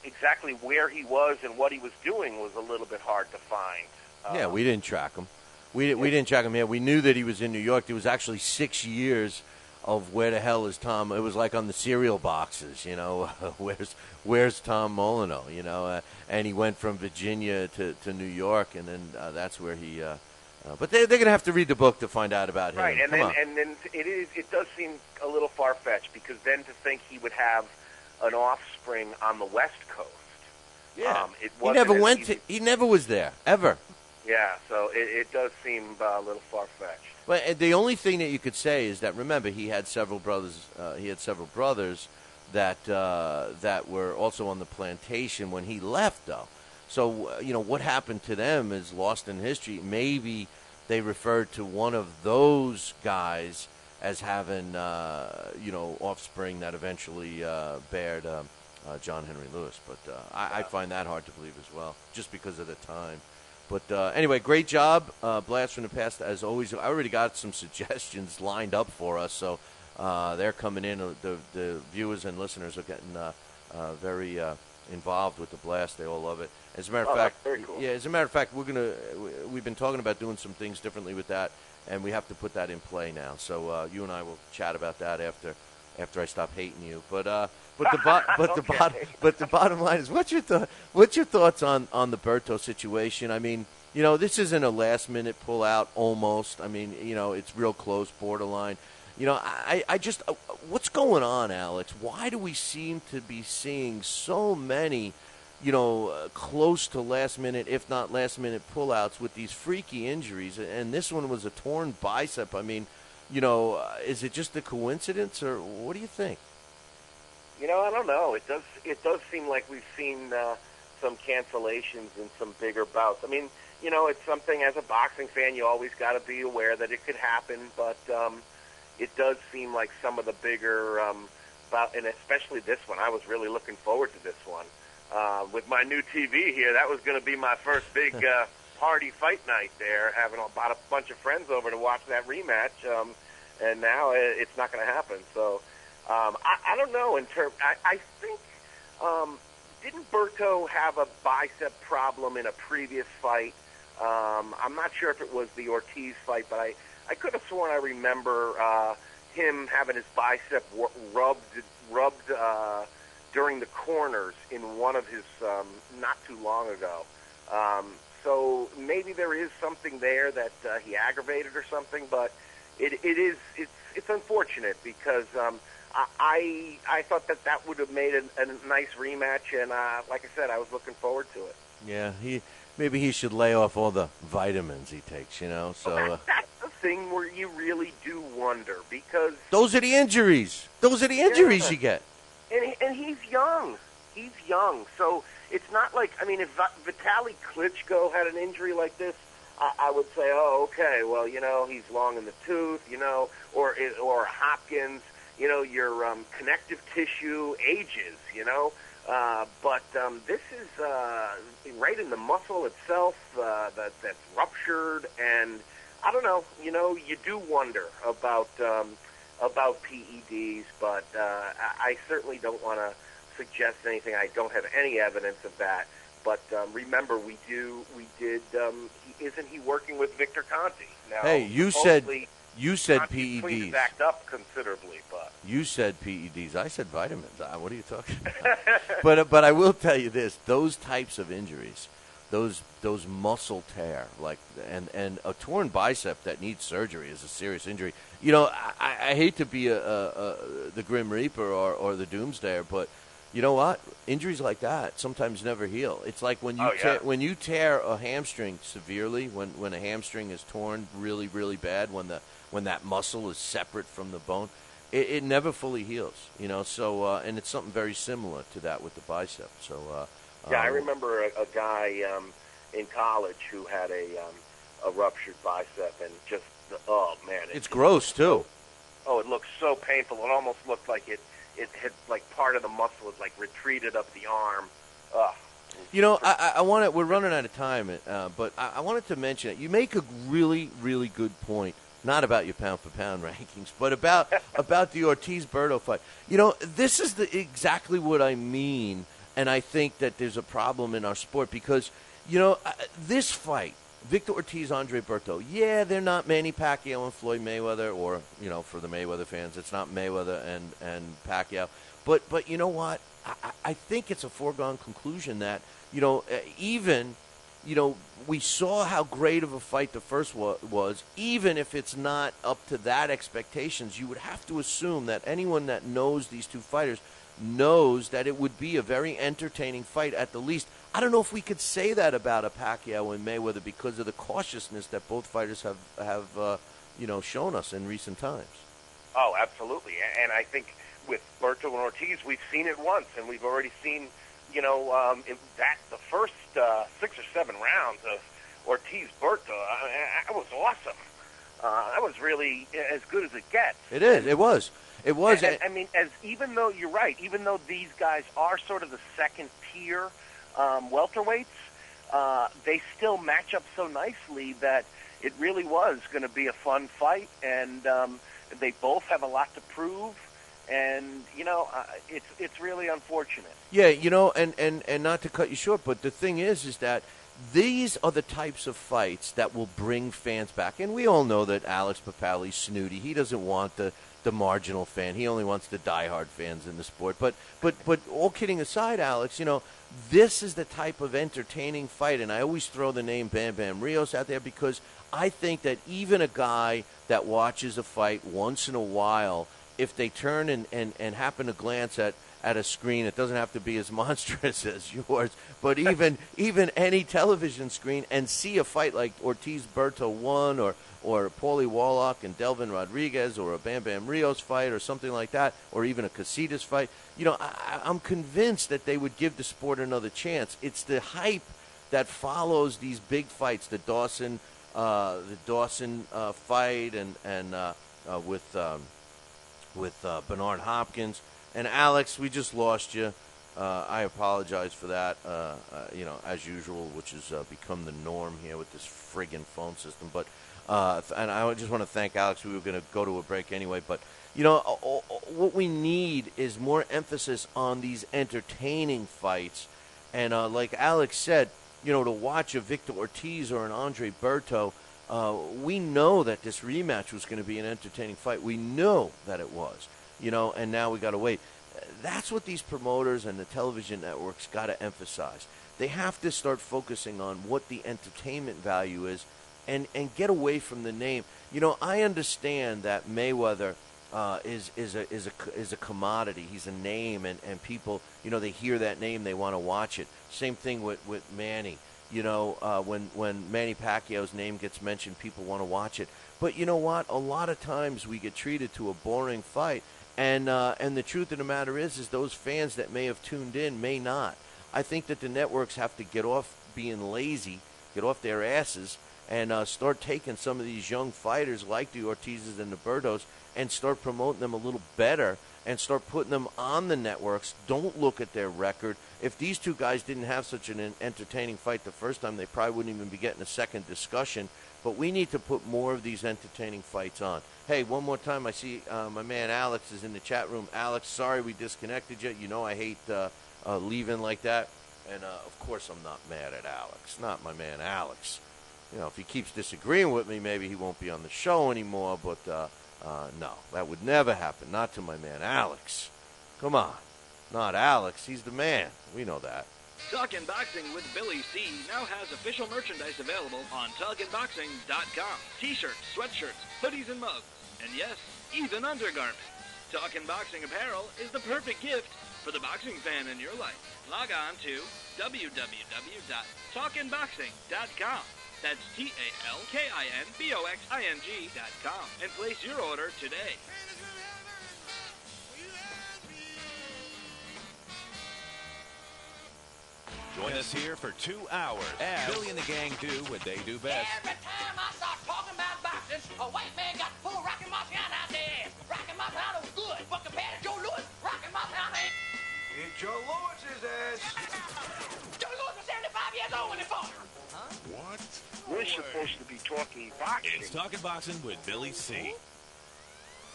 exactly where he was and what he was doing was a little bit hard to find. Yeah, we didn't track him. We didn't track him here. We knew that he was in New York. There was actually 6 years of where the hell is Tom. It was like on the cereal boxes, you know, where's Tom Molyneux, you know, and he went from Virginia to New York, and then that's where he. But they're going to have to read the book to find out about him. Right, and then it does seem a little far fetched, because then to think he would have an offspring on the West Coast. Yeah, he never was there ever. Yeah, so it does seem a little far fetched. But the only thing that you could say is that, remember, he had several brothers. That were also on the plantation when he left, though. So you know what happened to them is lost in history. Maybe they referred to one of those guys as having offspring that eventually bared John Henry Lewis. But I find that hard to believe as well, just because of the time. But anyway, great job. Blast from the Past, as always. I already got some suggestions lined up for us, so they're coming in. The viewers and listeners are getting very involved with the Blast. They all love it. As a matter of fact, very cool. Yeah. As a matter of fact, we've been talking about doing some things differently with that, and we have to put that in play now. So you and I will chat about that after I stop hating you. But the bottom line is, what's your thoughts on the Berto situation? I mean, you know, this isn't a last minute pull-out almost. I mean, you know, it's real close, borderline. You know, I just what's going on, Alex? Why do we seem to be seeing so many, you know, close to last minute, if not last minute pullouts with these freaky injuries? And this one was a torn bicep. I mean, you know, is it just a coincidence, or what do you think? You know, I don't know. It does seem like we've seen some cancellations in some bigger bouts. I mean, you know, it's something, as a boxing fan, you always got to be aware that it could happen, but it does seem like some of the bigger bouts, and especially this one. I was really looking forward to this one. With my new TV here, that was going to be my first big party fight night there, having about a bunch of friends over to watch that rematch, and now it's not going to happen. So I don't know. I think didn't Berto have a bicep problem in a previous fight? I'm not sure if it was the Ortiz fight, but I could have sworn I remember him having his bicep rubbed during the corners in one of his not too long ago. So maybe there is something there that he aggravated or something, but it's unfortunate, because I thought that would have made a nice rematch, and like I said, I was looking forward to it. Yeah, maybe he should lay off all the vitamins he takes, you know. So that's the thing where you really do wonder, because those are the injuries. You get. And he's young. He's young, so it's not like, I mean, if Vitaly Klitschko had an injury like this, I would say, oh, okay, well, you know, he's long in the tooth, you know, or Hopkins, you know, your connective tissue ages, you know. But this is right in the muscle itself that's ruptured, and I don't know, you know, you do wonder about PEDs, but I certainly don't want to suggest anything. I don't have any evidence of that. But remember, isn't he working with Victor Conte? Now, hey, you said You said Cleans PEDs. act up considerably, but You said PEDs. I said vitamins. What are you talking about? But I will tell you this: those types of injuries, those muscle tear, and a torn bicep that needs surgery is a serious injury. You know, I hate to be the Grim Reaper or the Doomsdayer, but you know what? Injuries like that sometimes never heal. It's like when you tear a hamstring severely, when a hamstring is torn really, really bad, when that muscle is separate from the bone, it never fully heals. You know, so and it's something very similar to that with the bicep. So I remember a guy in college who had a ruptured bicep, and just it's gross too. Oh, it looked so painful. It almost looked like it had, like, part of the muscle was, like, retreated up the arm. You know, I want to. We're running out of time, but I wanted to mention it. You make a really, really good point. Not about your pound-for-pound rankings, but about the Ortiz-Berto fight. You know, this is exactly what I mean, and I think that there's a problem in our sport because, you know, this fight, Victor Ortiz, Andre Berto, yeah, they're not Manny Pacquiao and Floyd Mayweather, or, you know, for the Mayweather fans, it's not Mayweather and Pacquiao. But you know what? I think it's a foregone conclusion that, you know, even, you know, we saw how great of a fight the first was. Even if it's not up to that expectations, you would have to assume that anyone that knows these two fighters knows that it would be a very entertaining fight at the least. I don't know if we could say that about a Pacquiao and Mayweather because of the cautiousness that both fighters have you know, shown us in recent times. Oh, absolutely. And I think with Berto and Ortiz, we've seen it once, and we've already seen, you know, the first 6 or 7 rounds of Ortiz-Berto. That was awesome. That was really as good as it gets. It is. It was. It was. I mean, even though you're right, even though these guys are sort of the second tier welterweights, they still match up so nicely that it really was going to be a fun fight, and they both have a lot to prove, and, you know, it's really unfortunate. Yeah, you know, and not to cut you short, but the thing is that these are the types of fights that will bring fans back, and we all know that Alex Papali's snooty. He doesn't want the marginal fan. He only wants the diehard fans in the sport. But all kidding aside, Alex, you know, this is the type of entertaining fight, and I always throw the name Bam Bam Rios out there because I think that even a guy that watches a fight once in a while, if they turn and happen to glance at a screen, it doesn't have to be as monstrous as yours, but even any television screen, and see a fight like Ortiz-Berto 1 or Paulie Warlock and Delvin Rodriguez, or a Bam Bam Rios fight, or something like that, or even a Casitas fight, you know, I'm convinced that they would give the sport another chance. It's the hype that follows these big fights, the Dawson fight, and with Bernard Hopkins. And Alex, we just lost you. I apologize for that. You know, as usual, which has become the norm here with this friggin' phone system. But and I just want to thank Alex. We were going to go to a break anyway, but you know, what we need is more emphasis on these entertaining fights. And like Alex said, you know, to watch a Victor Ortiz or an Andre Berto, we know that this rematch was going to be an entertaining fight. We know that it was, you know, and now we got to wait. That's what these promoters and the television networks got to emphasize. They have to start focusing on what the entertainment value is, and get away from the name. You know, I understand that Mayweather is a commodity. He's a name, and people, you know, they hear that name, they want to watch it. Same thing with Manny. You know, when Manny Pacquiao's name gets mentioned, people want to watch it. But you know what? A lot of times we get treated to a boring fight, and the truth of the matter is those fans that may have tuned in may not. I think that the networks have to get off being lazy, get off their asses, and start taking some of these young fighters like the Ortizes and the Bertos and start promoting them a little better and start putting them on the networks. Don't look at their record. If these two guys didn't have such an entertaining fight the first time, they probably wouldn't even be getting a second discussion. But we need to put more of these entertaining fights on. Hey, one more time, I see my man Alex is in the chat room. Alex, sorry we disconnected you. You know I hate leaving like that. And, of course, I'm not mad at Alex. Not my man Alex. if he keeps disagreeing with me, maybe he won't be on the show anymore. But no, that would never happen. Not to my man Alex. Come on, not Alex. He's the man. We know that. Talkin' Boxing with Billy C now has official merchandise available on TalkinBoxing.com. T-shirts, sweatshirts, hoodies, and mugs. And yes, even undergarments. Talkin' Boxing apparel is the perfect gift for the boxing fan in your life. Log on to www.talkinboxing.com. That's TalkinBoxing.com and place your order today. Join us here for 2 hours as Billy and the gang do what they do best. Every time I start talking about boxing, a white man got to pull Rocky Marciano out their ass. Rocky Marciano was good, but compared to Joe Louis, Rocky Marciano ain't. It's Joe Louis's ass. Joe Louis was 75 years old when he fought. Huh? What? We're supposed to be talking boxing. It's Talking Boxing with Billy C.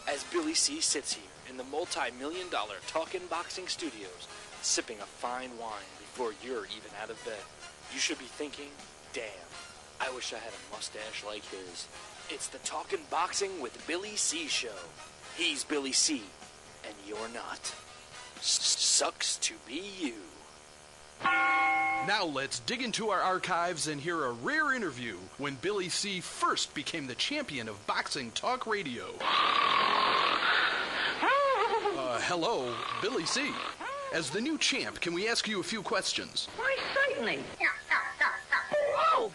As Billy C sits here in the multi-million-dollar Talkin' Boxing Studios, sipping a fine wine before you're even out of bed, you should be thinking, damn, I wish I had a mustache like his. It's the Talkin' Boxing with Billy C show. He's Billy C, and you're not. Sucks to be you. Now let's dig into our archives and hear a rare interview when Billy C first became the champion of boxing talk radio. Hello, Billy C. As the new champ, can we ask you a few questions? Why, certainly.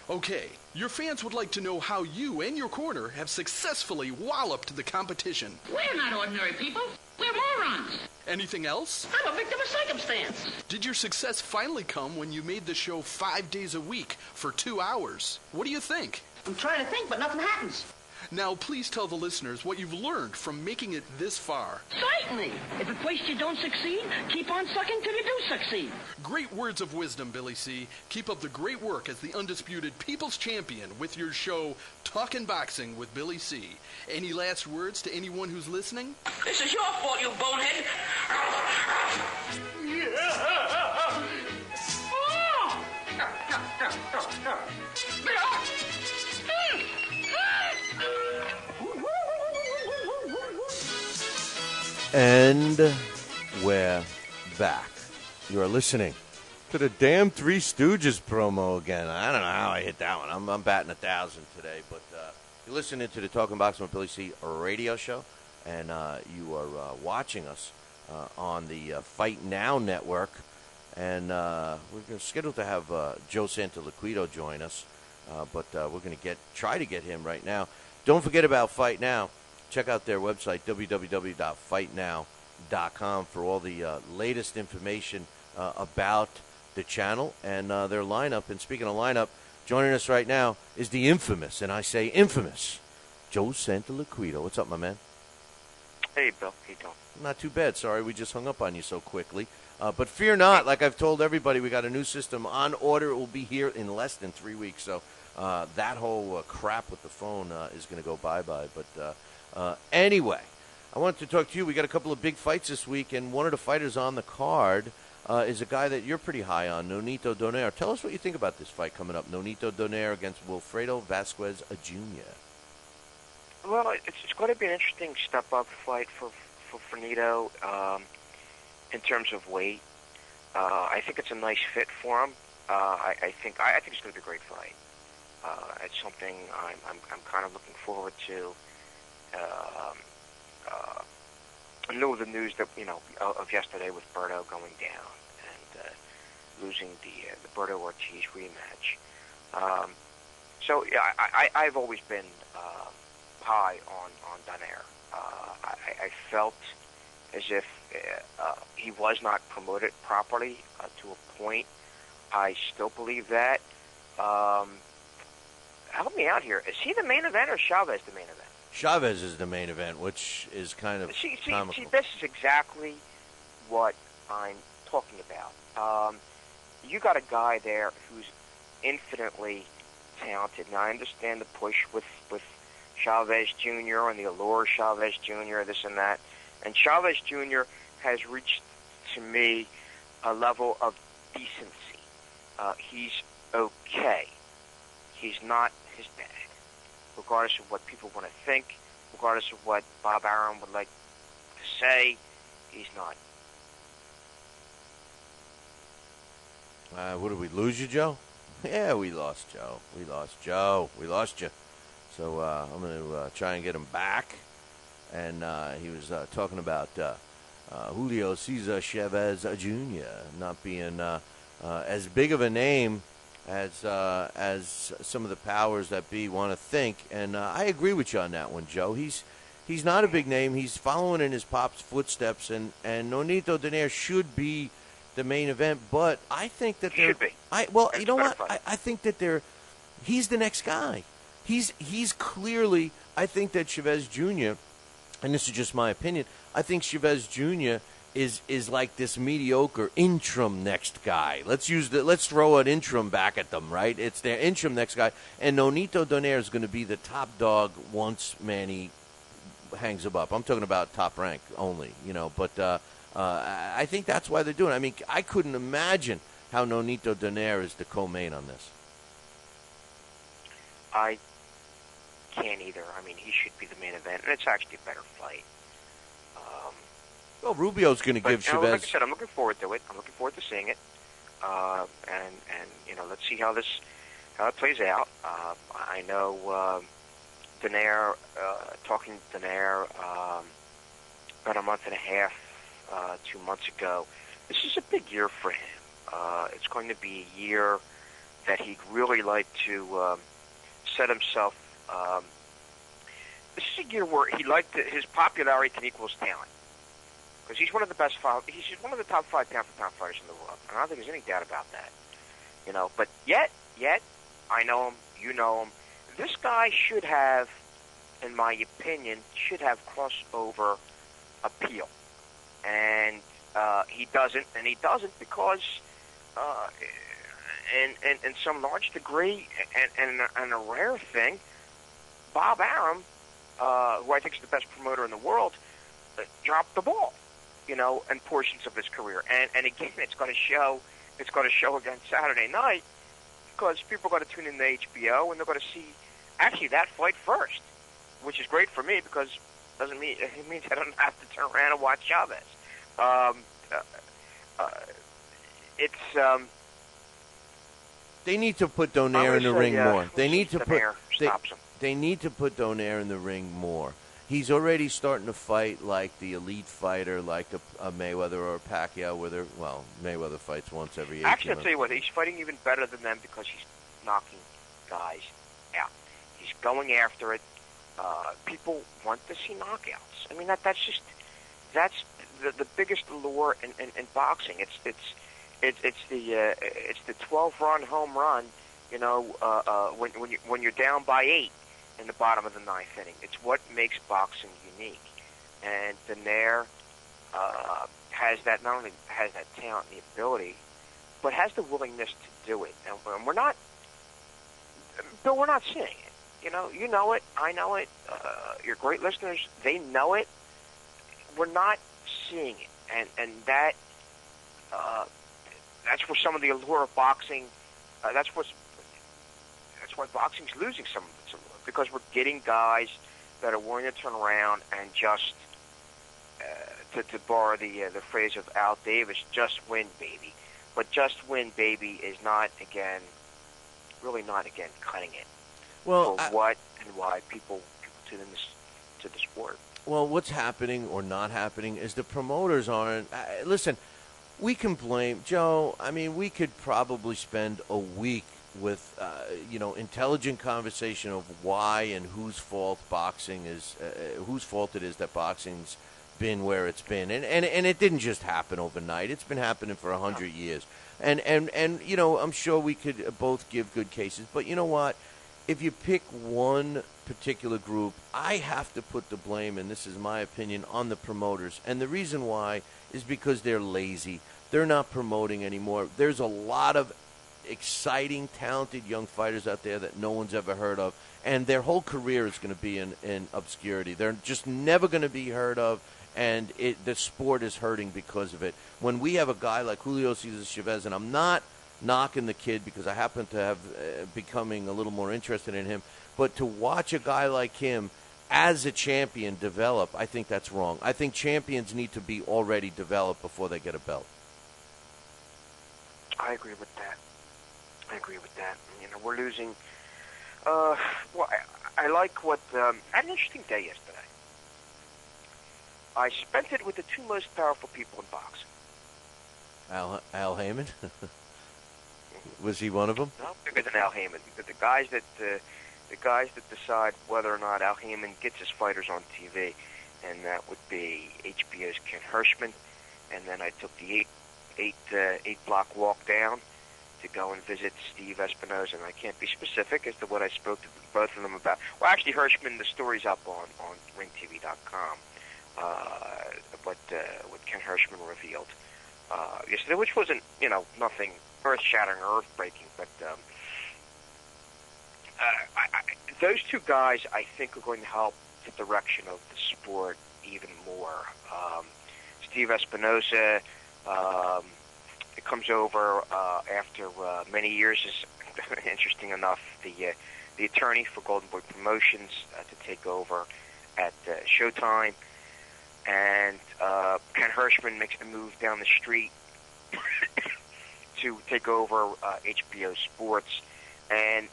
Okay, your fans would like to know how you and your corner have successfully walloped the competition. We're not ordinary people. We're morons. Anything else? I'm a victim of circumstance. Did your success finally come when you made the show 5 days a week for 2 hours? What do you think? I'm trying to think, but nothing happens. Now, please tell the listeners what you've learned from making it this far. Certainly. If at first you don't succeed, keep on sucking till you do succeed. Great words of wisdom, Billy C. Keep up the great work as the undisputed people's champion with your show, Talkin' Boxing with Billy C. Any last words to anyone who's listening? This is your fault, you bonehead. And we're back. You are listening to the damn Three Stooges promo again. I don't know how I hit that one. I'm batting 1,000 today, but you're listening to the Talking Boxing with Billy C radio show, and you are watching us on the Fight Now network, and we're scheduled to have Joe Santoliquito join us, but we're going to try to get him right now. Don't forget about Fight Now. Check out their website, www.fightnow.com, for all the latest information about the channel and their lineup. And speaking of lineup, joining us right now is the infamous, and I say infamous, Joe Santoliquito. What's up, my man? Hey, Bill. How you doing? Not too bad. Sorry we just hung up on you so quickly. But fear not. Like I've told everybody, we got a new system on order. It will be here in less than 3 weeks. So that whole crap with the phone is going to go bye-bye. But anyway, I wanted to talk to you. We got a couple of big fights this week, and one of the fighters on the card is a guy that you're pretty high on, Nonito Donaire. Tell us what you think about this fight coming up, Nonito Donaire against Wilfredo Vasquez Jr. Well, it's going to be an interesting step-up fight for Nito in terms of weight. I think it's a nice fit for him. I think it's going to be a great fight. It's something I'm kind of looking forward to. I know the news that of yesterday with Berto going down and losing the Berto Ortiz rematch. So yeah, I've always been high on Donaire. I felt as if he was not promoted properly to a point. I still believe that. Help me out here. Is he the main event or Chavez the main event? Chavez is the main event, which is kind of comical. See, this is exactly what I'm talking about. You got a guy there who's infinitely talented. Now, I understand the push with Chavez Jr. and the allure of Chavez Jr., this and that. And Chavez Jr. has reached, to me, a level of decency. He's okay. He's not his bag. Regardless of what people want to think, regardless of what Bob Arum would like to say, he's not. What did we lose you, Joe? Yeah, we lost Joe. We lost you. So I'm going to try and get him back. And he was talking about Julio Cesar Chavez Jr. not being as big of a name as some of the powers that be want to think. And I agree with you on that one, Joe. He's not a big name. He's following in his pop's footsteps, and Nonito Donaire should be the main event. But I think that should be. You know what? I think that he's the next guy. He's clearly. I think that Chavez Jr. and this is just my opinion, I think Chavez Jr. is like this mediocre interim next guy. Let's throw an interim back at them, right? It's their interim next guy, and Nonito Donaire is going to be the top dog once Manny hangs him up. I'm talking about top rank only, but I think that's why they're doing it. I mean, I couldn't imagine how Nonito Donaire is the co-main on this. I can't either. I mean, he should be the main event, and it's actually a better fight. Well, Rubio's going to give Chavez. Like I said, I'm looking forward to it. I'm looking forward to seeing it, and let's see how it plays out. I know Donaire, talking to Donaire about a month and a half, 2 months ago. This is a big year for him. It's going to be a year that he'd really like to set himself. This is a year where his popularity can equal his talent, because he's one of the best. He's one of the top 5 pound-for-pound fighters in the world. And I don't think there's any doubt about that. But yet, I know him. You know him. This guy should have, in my opinion, crossover appeal, and he doesn't. And he doesn't because, in some large degree, and a rare thing, Bob Arum, who I think is the best promoter in the world, dropped the ball, in portions of his career. And again, it's going to show. It's going to show again Saturday night, because people are going to tune in to HBO and they're going to see actually that fight first, which is great for me because it means I don't have to turn around and watch Chavez. They need to put Donaire in the ring more. They need to put stops him. They need to put Donaire in the ring more. He's already starting to fight like the elite fighter, like a Mayweather or a Pacquiao, Mayweather fights once every 18 Actually, I'll months. tell you what, he's fighting even better than them because he's knocking guys out. He's going after it. People want to see knockouts. I mean, that's the biggest allure in boxing. It's the 12-run home run. When you're down by 8 in the bottom of the 9th inning. It's what makes boxing unique. And Donaire has that, not only has that talent and the ability, but has the willingness to do it. And we're not seeing it. You know it. I know it. Your great listeners, they know it. We're not seeing it. And that's where some of the allure of boxing, that's why boxing's losing some because we're getting guys that are willing to turn around and just, to borrow the phrase of Al Davis, just win, baby. But just win, baby is really not cutting it. Well, for what and why people tune in to the sport. Well, what's happening or not happening is the promoters aren't. Listen, we can blame Joe. I mean, we could probably spend a week with intelligent conversation of why and whose fault boxing is, whose fault it is that boxing's been where it's been, and it didn't just happen overnight. It's been happening for 100 years, and I'm sure we could both give good cases. But you know what? If you pick one particular group, I have to put the blame, and this is my opinion, on the promoters. And the reason why is because they're lazy. They're not promoting anymore. There's a lot of exciting, talented young fighters out there that no one's ever heard of, and their whole career is going to be in obscurity. They're just never going to be heard of, and the sport is hurting because of it. When we have a guy like Julio Cesar Chavez, and I'm not knocking the kid because I happen to have becoming a little more interested in him. But to watch a guy like him as a champion develop, I think that's wrong. I think champions need to be already developed before they get a belt. I agree with that. You know, we're losing. Well, I like what. I had an interesting day yesterday. I spent it with the two most powerful people in boxing. Al Heyman? Was he one of them? No, bigger than Al Heyman. The guys that decide whether or not Al Heyman gets his fighters on TV, and that would be HBO's Ken Hirschman, and then I took the eight block walk down to go and visit Steve Espinosa, and I can't be specific as to what I spoke to both of them about. Well, actually, Hirschman, the story's up on ringtv.com. What Ken Hirschman revealed yesterday, which wasn't, nothing earth-shattering or earth-breaking, but those two guys, I think, are going to help the direction of the sport even more. Steve Espinosa, it comes over after many years, is interesting enough, the attorney for Golden Boy Promotions to take over at Showtime. And Ken Hirschman makes the move down the street to take over HBO Sports. And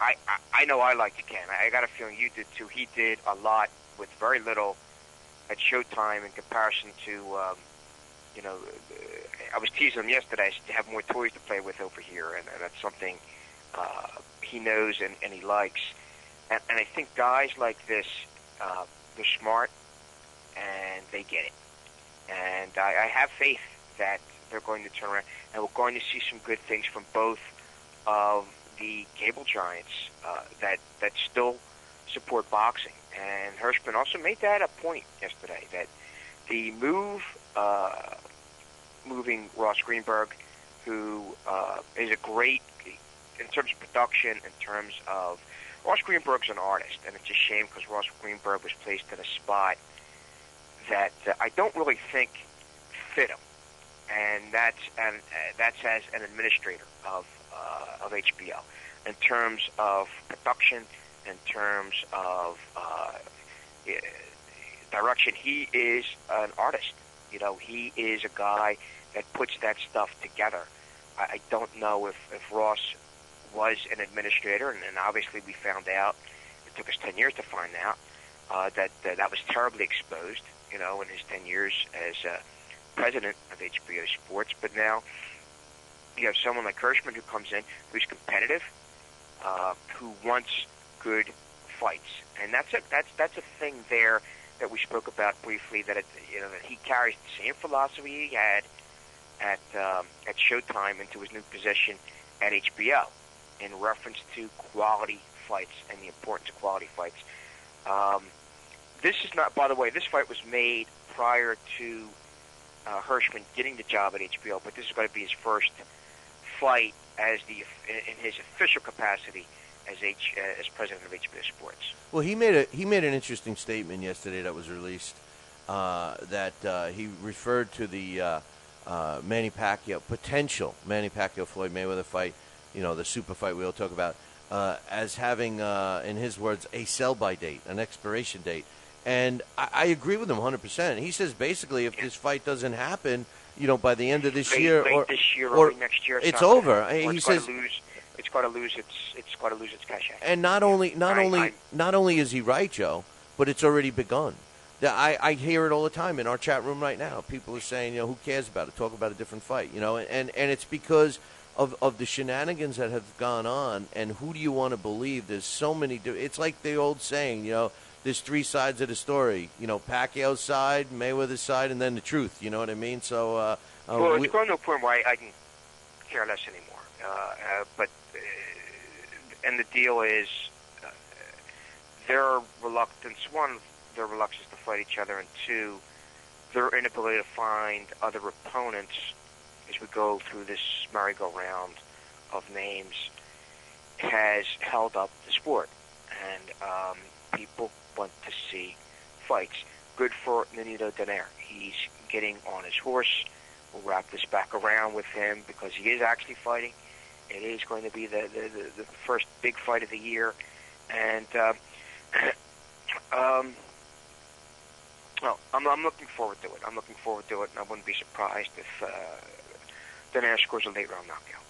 I know I liked Ken. I got a feeling you did too. He did a lot with very little at Showtime in comparison to, I was teasing him yesterday to have more toys to play with over here, and that's something he knows and he likes. And I think guys like this, they're smart, and they get it. And I have faith that they're going to turn around, and we're going to see some good things from both of the cable giants that still support boxing. And Hirschman also made that a point yesterday, that the moving Ross Greenberg, who is a great, in terms of production, in terms of, Ross Greenberg's an artist, and it's a shame because Ross Greenberg was placed in a spot that I don't really think fit him, and that's as an administrator of HBO, in terms of production, in terms of direction. He is an artist. He is a guy that puts that stuff together. I don't know if Ross was an administrator, and obviously we found out. It took us 10 years to find out that was terribly exposed. In his 10 years as president of HBO Sports. But now you have someone like Hirschman who comes in, who's competitive, who wants good fights, and that's a thing there that we spoke about briefly. That that he carries the same philosophy he had at Showtime into his new position at HBO, in reference to quality fights and the importance of quality fights. This is not, by the way, this fight was made prior to Hirschman getting the job at HBO, but this is going to be his first fight in his official capacity as president of HBO Sports. Well, he made an interesting statement yesterday that was released that he referred to the potential Manny Pacquiao Floyd Mayweather fight, the super fight we'll talk about, as having, in his words, a sell-by date, an expiration date. And I agree with him 100%. He says basically if this fight doesn't happen, by the end of this year or next year, it's over. He says it's got to lose its cachet. And not only is he right, Joe, but it's already begun. I hear it all the time in our chat room right now. People are saying, who cares about it? Talk about a different fight, and it's because of the shenanigans that have gone on. And who do you want to believe? There's so many. It's like the old saying, there's three sides of the story. Pacquiao's side, Mayweather's side, and then the truth. You know what I mean? So, it's going to a point where I can care less anymore. And the deal is their reluctance. One, their reluctance to fight each other, and two, their inability to find other opponents as we go through this merry-go-round of names has held up the sport. And people want to see fights. Good for Nonito Donaire. He's getting on his horse wrap this back around with him because he is actually fighting. It is going to be the first big fight of the year, and well, I'm looking forward to it. I'm looking forward to it, and I wouldn't be surprised if Donaire scores a late round knockout.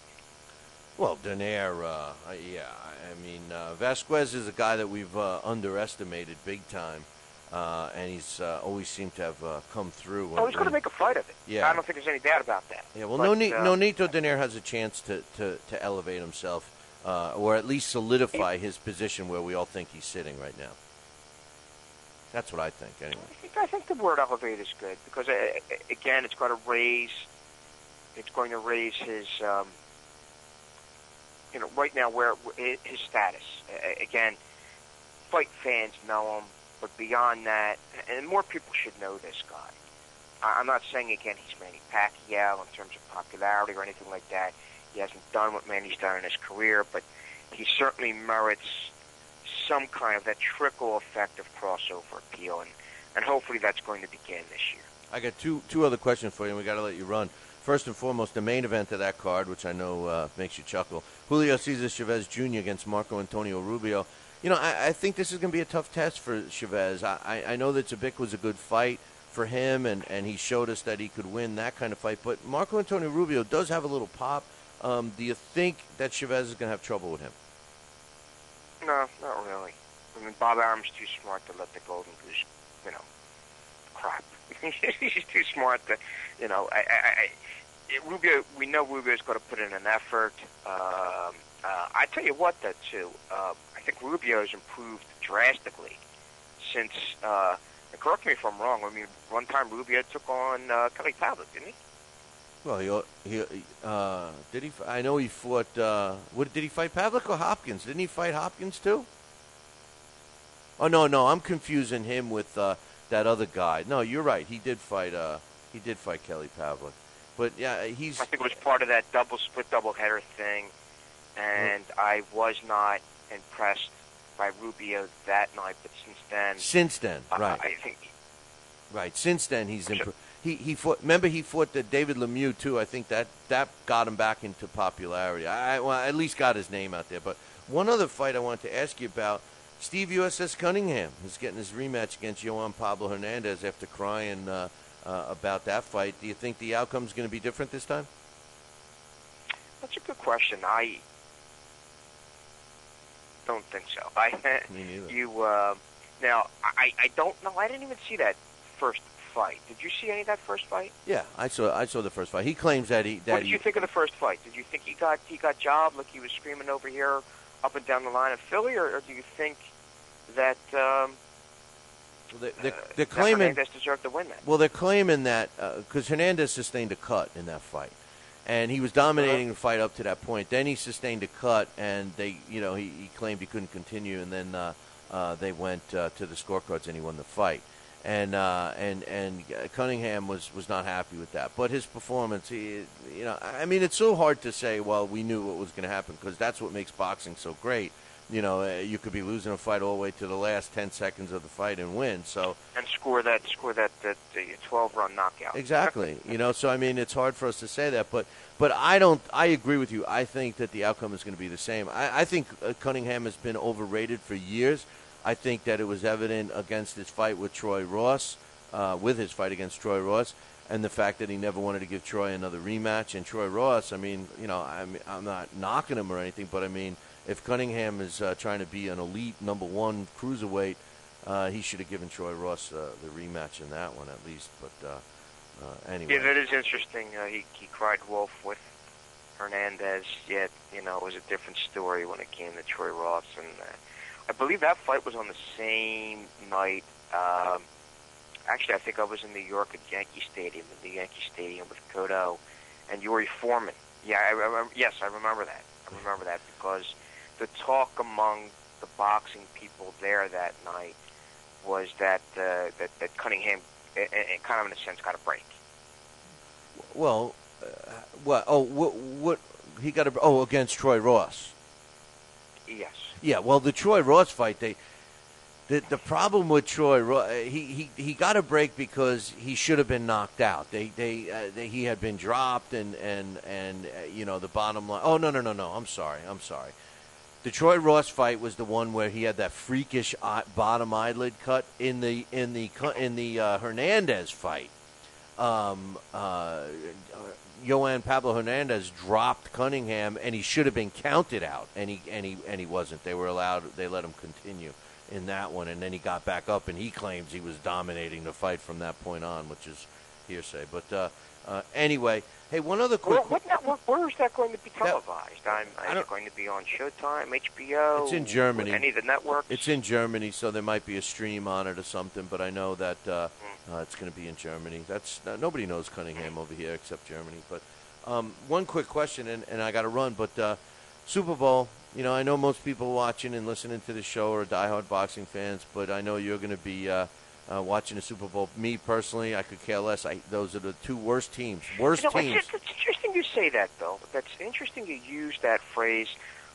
Well, Donaire, yeah, I mean, Vasquez is a guy that we've underestimated big time, and he's always seemed to have come through. Oh, he's going to make a fight of it. Yeah. I don't think there's any doubt about that. Yeah, well, But, Nonito Donaire has a chance to elevate himself, or at least solidify his position where we all think he's sitting right now. That's what I think, anyway. I think the word elevate is good because, again, it's going to raise his, right now where his status. Again, fight fans know him, but beyond that, and more people should know this guy. I'm not saying, again, he's Manny Pacquiao in terms of popularity or anything like that. He hasn't done what Manny's done in his career, but he certainly merits some kind of that trickle effect of crossover appeal, and hopefully that's going to begin this year. I got two other questions for you, and we got to let you run. First and foremost, the main event of that card, which I know makes you chuckle, Julio Cesar Chavez Jr. against Marco Antonio Rubio. You know, I think this is going to be a tough test for Chavez. I know that Zabik was a good fight for him, and he showed us that he could win that kind of fight, but Marco Antonio Rubio does have a little pop. Do you think that Chavez is going to have trouble with him? No, not really. I mean, Bob Arum's too smart to let the Golden Goose, crap. He's too smart to, Rubio, we know Rubio's going to put in an effort. I tell you what, though, too, I think Rubio's improved drastically since, and correct me if I'm wrong, I mean, one time Rubio took on Kelly Pavlik, didn't he? Well, did he? I know he fought. Did he fight Pavlik or Hopkins? Didn't he fight Hopkins too? Oh no, I'm confusing him with that other guy. No, you're right. He did fight Kelly Pavlik, but yeah, I think it was part of that split double header thing, and I was not impressed by Rubio that night. But since then, right? I think. Right. Since then, he's improved. He fought. Remember, he fought David Lemieux too. I think that got him back into popularity. Well, at least got his name out there. But one other fight I wanted to ask you about: Steve USS Cunningham is getting his rematch against Joan Pablo Hernandez after crying about that fight. Do you think the outcome is going to be different this time? That's a good question. I don't think so. Me neither. Now I don't know. I didn't even see that first fight. Did you see any of that first fight? Yeah, I saw the first fight. He claims that What did you think of the first fight? Did you think he got jobbed like he was screaming over here up and down the line of Philly, or do you think that they're claiming Hernandez deserved to win that? Well, they're claiming that because Hernandez sustained a cut in that fight, and he was dominating the fight up to that point. Then he sustained a cut, and he claimed he couldn't continue, and then they went to the scorecards, and he won the fight. And Cunningham was not happy with that. But his performance, it's so hard to say, well, we knew what was going to happen, because that's what makes boxing so great. You could be losing a fight all the way to the last 10 seconds of the fight and win. So and score that 12-run knockout. Exactly. So I mean, it's hard for us to say that, but I agree with you. I think that the outcome is going to be the same. I think Cunningham has been overrated for years. I think that it was evident against his fight with Troy Ross, and the fact that he never wanted to give Troy another rematch. And Troy Ross, I'm not knocking him or anything, but I mean, if Cunningham is trying to be an elite number one cruiserweight, he should have given Troy Ross the rematch in that one at least. But anyway. Yeah, that is interesting. He cried wolf with Hernandez, yet, it was a different story when it came to Troy Ross. And I believe that fight was on the same night. Actually, I think I was in New York at Yankee Stadium with Cotto and Yuri Foreman. Yeah, I remember. Yes, I remember that. I remember that because the talk among the boxing people there that night was that Cunningham, kind of in a sense, got a break. Well, what he got against Troy Ross. Yes. Yeah, well, the Troy Ross fight, The problem with Troy, he got a break because he should have been knocked out. He had been dropped, and the bottom line. Oh no! I'm sorry. The Troy Ross fight was the one where he had that freakish bottom eyelid cut. In the Hernandez fight, Joanne Pablo Hernandez dropped Cunningham, and he should have been counted out, and he wasn't. They let him continue in that one, and then he got back up, and he claims he was dominating the fight from that point on, which is hearsay. But anyway, hey, one other quick. Where is that going to be televised? Is it going to be on Showtime, HBO? It's in Germany. Any of the networks? It's in Germany, so there might be a stream on it or something. But I know that it's going to be in Germany. Nobody knows Cunningham over here except Germany. But one quick question, and I got to run. But Super Bowl. I know most people watching and listening to the show are diehard boxing fans, but I know you're going to be watching the Super Bowl. Me, personally, I could care less. Those are the two worst teams. Teams. It's interesting you say that, Bill. That's interesting you use that phrase,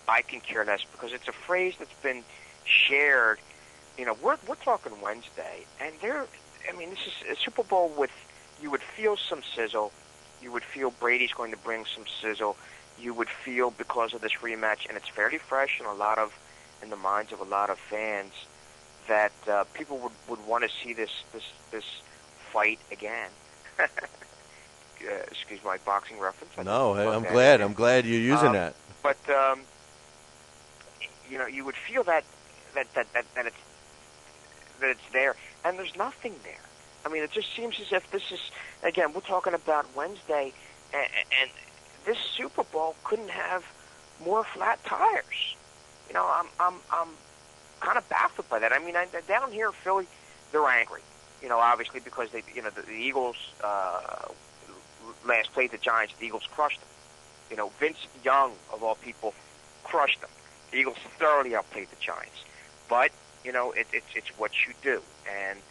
I can care less, because it's a phrase that's been shared. We're talking Wednesday, and this is a Super Bowl with, you would feel some sizzle. You would feel Brady's going to bring some sizzle. You would feel, because of this rematch, and it's fairly fresh in the minds of a lot of fans, that people would want to see this fight again. Excuse my boxing reference. No, I'm glad. I'm glad you're using that. But you would feel that it's there, and there's nothing there. I mean, it just seems as if this is, again, we're talking about Wednesday, and this Super Bowl couldn't have more flat tires. I'm kind of baffled by that. I mean, down here in Philly, they're angry. Obviously because the Eagles last played the Giants. The Eagles crushed them. Vince Young, of all people, crushed them. The Eagles thoroughly outplayed the Giants. But it's what you do. And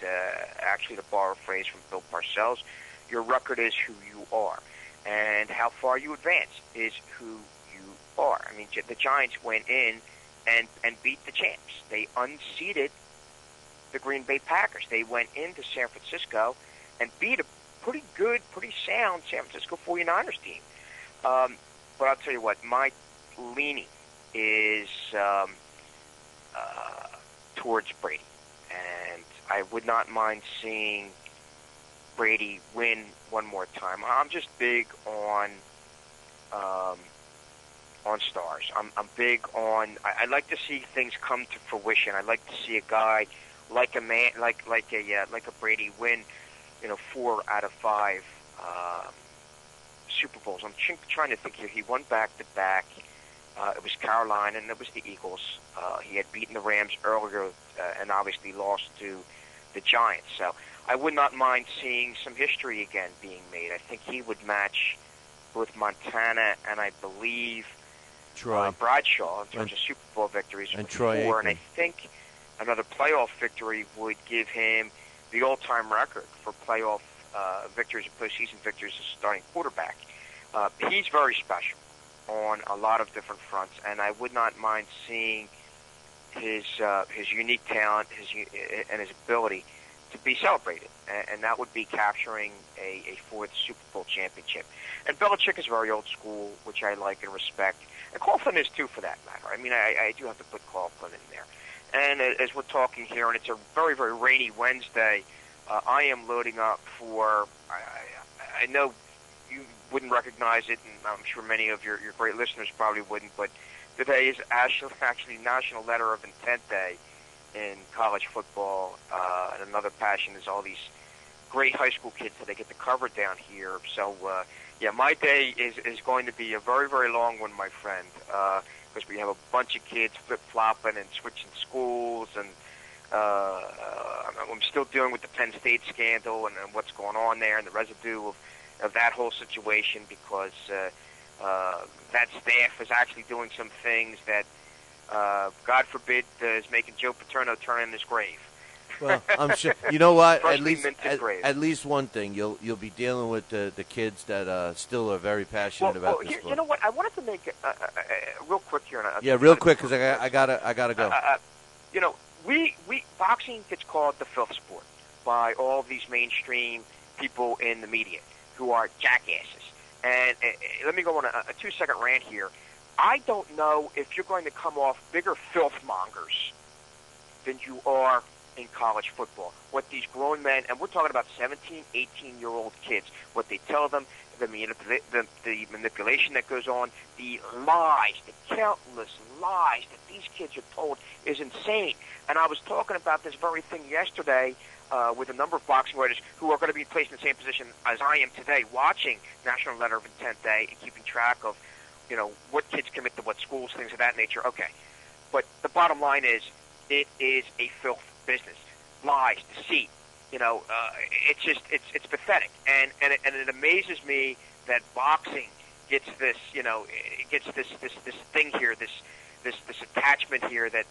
actually, to borrow a phrase from Bill Parcells, your record is who you are. And how far you advance is who you are. I mean, the Giants went in and beat the champs. They unseated the Green Bay Packers. They went into San Francisco and beat a pretty good, pretty sound San Francisco 49ers team. But I'll tell you what, my leaning is towards Brady. And I would not mind seeing Brady win one more time. I'm just big on stars. I'm big on. I like to see things come to fruition. I like to see a guy like a Brady win, 4 out of 5 Super Bowls. I'm trying to think here. He won back-to-back. It was Carolina and it was the Eagles. He had beaten the Rams earlier and obviously lost to the Giants. So I would not mind seeing some history again being made. I think he would match both Montana and I believe Troy Bradshaw in terms of Super Bowl victories. And Troy and I think another playoff victory would give him the all-time record for playoff victories and postseason victories as starting quarterback. He's very special on a lot of different fronts, and I would not mind seeing his unique talent, and his ability to be celebrated, and that would be capturing a 4th Super Bowl championship. And Belichick is very old school, which I like and respect, and Coughlin is too, for that matter. I mean, I do have to put Coughlin in there. And as we're talking here, and it's a very, very rainy Wednesday, I am loading up for, I know you wouldn't recognize it, and I'm sure many of your great listeners probably wouldn't, but today is actually National Letter of Intent Day in college football. And another passion is all these great high school kids that they get to cover down here. So, my day is going to be a very, very long one, my friend, because we have a bunch of kids flip-flopping and switching schools, and I'm still dealing with the Penn State scandal and what's going on there and the residue of that whole situation, because that staff is actually doing some things that, God forbid, is making Joe Paterno turn in his grave. Well, I'm sure. You know what? At least one thing, you'll be dealing with the kids that still are very passionate about this. You know what? I wanted to make real quick here. Real quick, because I gotta go. boxing gets called the filth sport by all these mainstream people in the media who are jackasses. And let me go on a 2-second rant here. I don't know if you're going to come off bigger filth mongers than you are in college football. What these grown men, and we're talking about 17, 18-year-old kids, what they tell them, the manipulation that goes on, the lies, the countless lies that these kids are told is insane. And I was talking about this very thing yesterday with a number of boxing writers who are going to be placed in the same position as I am today, watching National Letter of Intent Day and keeping track of, what kids commit to what schools, things of that nature. Okay. But the bottom line is, it is a filth business. Lies, deceit. It's pathetic. And it amazes me that boxing gets this, gets this thing here, this attachment here that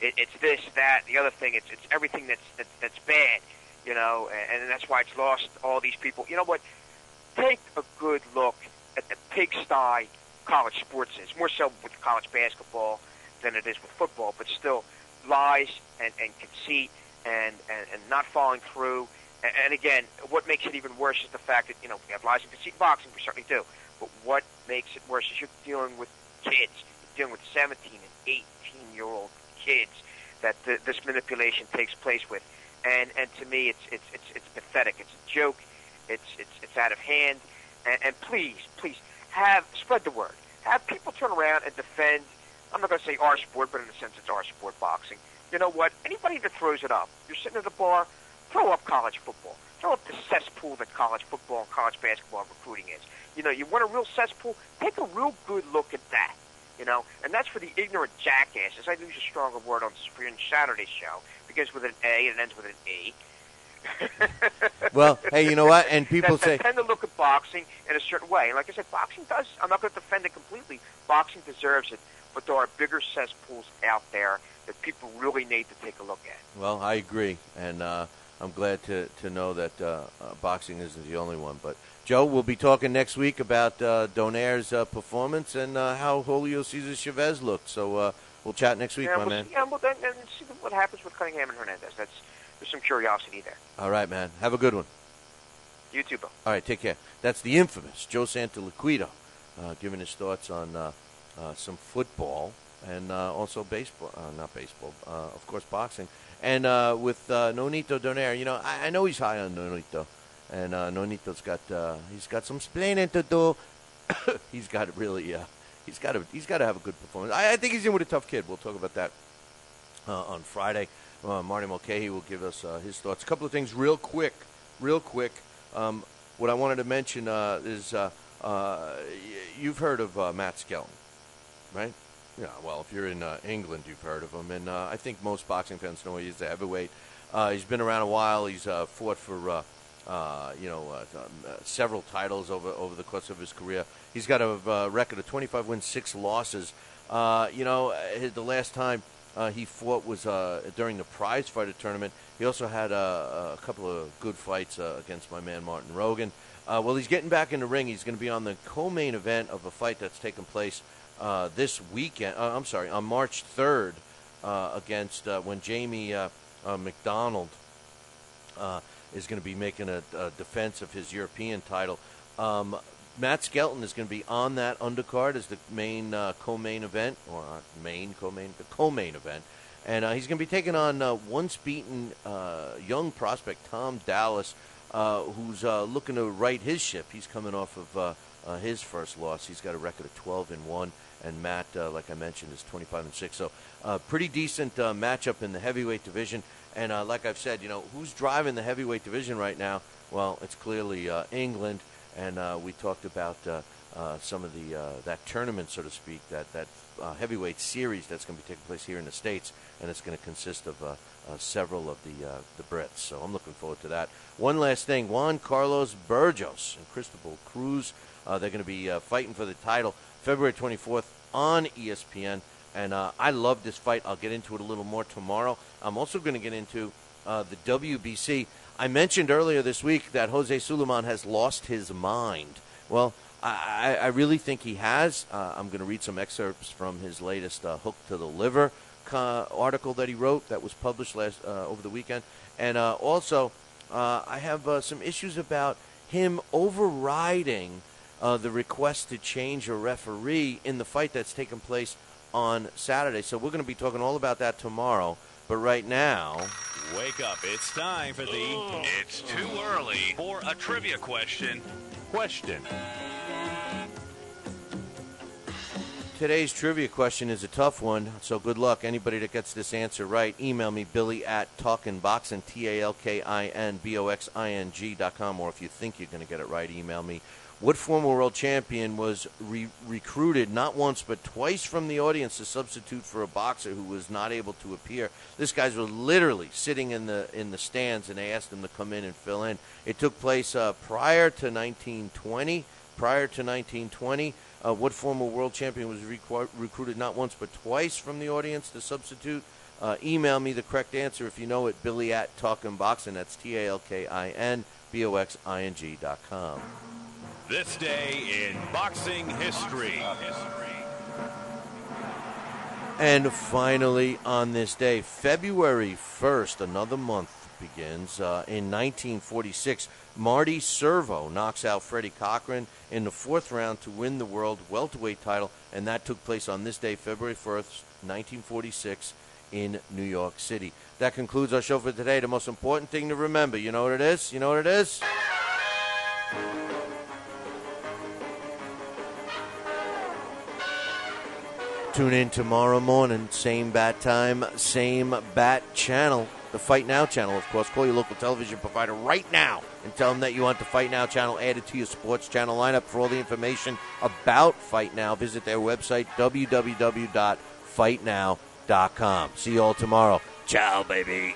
it's this, that, the other thing. It's everything that's bad, and that's why it's lost all these people. You know what? Take a good look at the pigsty college sports is. More so with college basketball than it is with football, but still lies and conceit and not following through. And again, what makes it even worse is the fact that, we have lies and conceit in boxing, we certainly do. But what makes it worse is you're dealing with kids. You're dealing with 17 and 18-year-old kids that this manipulation takes place with. And to me, it's pathetic. It's a joke. It's out of hand. And please, spread the word. Have people turn around and defend, I'm not going to say our sport, but in a sense it's our sport, boxing. You know what? Anybody that throws it up, you're sitting at a bar, throw up college football. Throw up the cesspool that college football and college basketball recruiting is. You want a real cesspool? Take a real good look at that. And that's for the ignorant jackasses. I use a stronger word on Saturday's show. It begins with an A and it ends with an E. Well, hey, you know what? And people that tend to look at boxing in a certain way. And like I said, boxing does. I'm not going to defend it completely. Boxing deserves it, but there are bigger cesspools out there that people really need to take a look at. Well, I agree, and I'm glad to know that boxing isn't the only one. But Joe, we'll be talking next week about Donaire's performance and how Julio Cesar Chavez looked. So we'll chat next week, my man. Yeah, well, then see what happens with Cunningham and Hernandez. There's some curiosity there. All right, man. Have a good one. You too, Bill. All right, take care. That's the infamous Joe Santoliquito giving his thoughts on some football and also baseball. Not baseball, of course, boxing. And with Nonito Donaire, I know he's high on Nonito. And Nonito's got some explaining to do. He's got to really, he's got to have a good performance. I think he's in with a tough kid. We'll talk about that on Friday. Marty Mulcahy will give us his thoughts. A couple of things real quick. What I wanted to mention is you've heard of Matt Skelton, right? Yeah, well, if you're in England, you've heard of him. And I think most boxing fans know he's a heavyweight. He's been around a while. He's fought for, several titles over the course of his career. He's got a record of 25 wins, 6 losses. The last time he fought was during the prize fighter tournament. He also had a couple of good fights against my man Martin Rogan. Well, he's getting back in the ring. He's going to be on the co-main event of a fight that's taking place this weekend. On March 3rd against when Jamie McDonald is going to be making a defense of his European title. Matt Skelton is going to be on that undercard as the main co-main event, or the co-main event. And he's going to be taking on once-beaten young prospect Tom Dallas, who's looking to right his ship. He's coming off of his first loss. He's got a record of 12-1, and Matt, like I mentioned, is 25-6. So pretty decent matchup in the heavyweight division. And like I've said, who's driving the heavyweight division right now? Well, it's clearly England. And we talked about some of that tournament, so to speak, that heavyweight series that's going to be taking place here in the States, and it's going to consist of several of the Brits. So I'm looking forward to that. One last thing, Juan Carlos Burgos and Cristobal Cruz, they're going to be fighting for the title February 24th on ESPN. And I love this fight. I'll get into it a little more tomorrow. I'm also going to get into the WBC. I mentioned earlier this week that Jose Sulaiman has lost his mind. Well, I really think he has. I'm going to read some excerpts from his latest Hook to the Liver article that he wrote that was published over the weekend. And also, I have some issues about him overriding the request to change a referee in the fight that's taken place on Saturday. So we're going to be talking all about that tomorrow. But right now... Wake up. It's time for the... It's too early for a trivia question. Today's trivia question is a tough one, so good luck. Anybody that gets this answer right, email me, Billy at talkinboxing, TalkinBoxing.com, or if you think you're going to get it right, email me. What former world champion was recruited not once but twice from the audience to substitute for a boxer who was not able to appear? This guy's were literally sitting in the stands, and they asked him to come in and fill in. It took place prior to 1920. What former world champion was recruited not once but twice from the audience to substitute? Email me the correct answer if you know it, Billy at talkinboxing. That's TalkinBoxing.com. This day in boxing history. And finally, on this day, February 1st, another month begins. In 1946, Marty Servo knocks out Freddie Cochran in the fourth round to win the world welterweight title, and that took place on this day, February 1st, 1946, in New York City. That concludes our show for today. The most important thing to remember, you know what it is? You know what it is? Tune in tomorrow morning, same bat time, same bat channel. The Fight Now channel, of course. Call your local television provider right now and tell them that you want the Fight Now channel added to your sports channel lineup. For all the information about Fight Now, visit their website, www.fightnow.com. See you all tomorrow. Ciao, baby.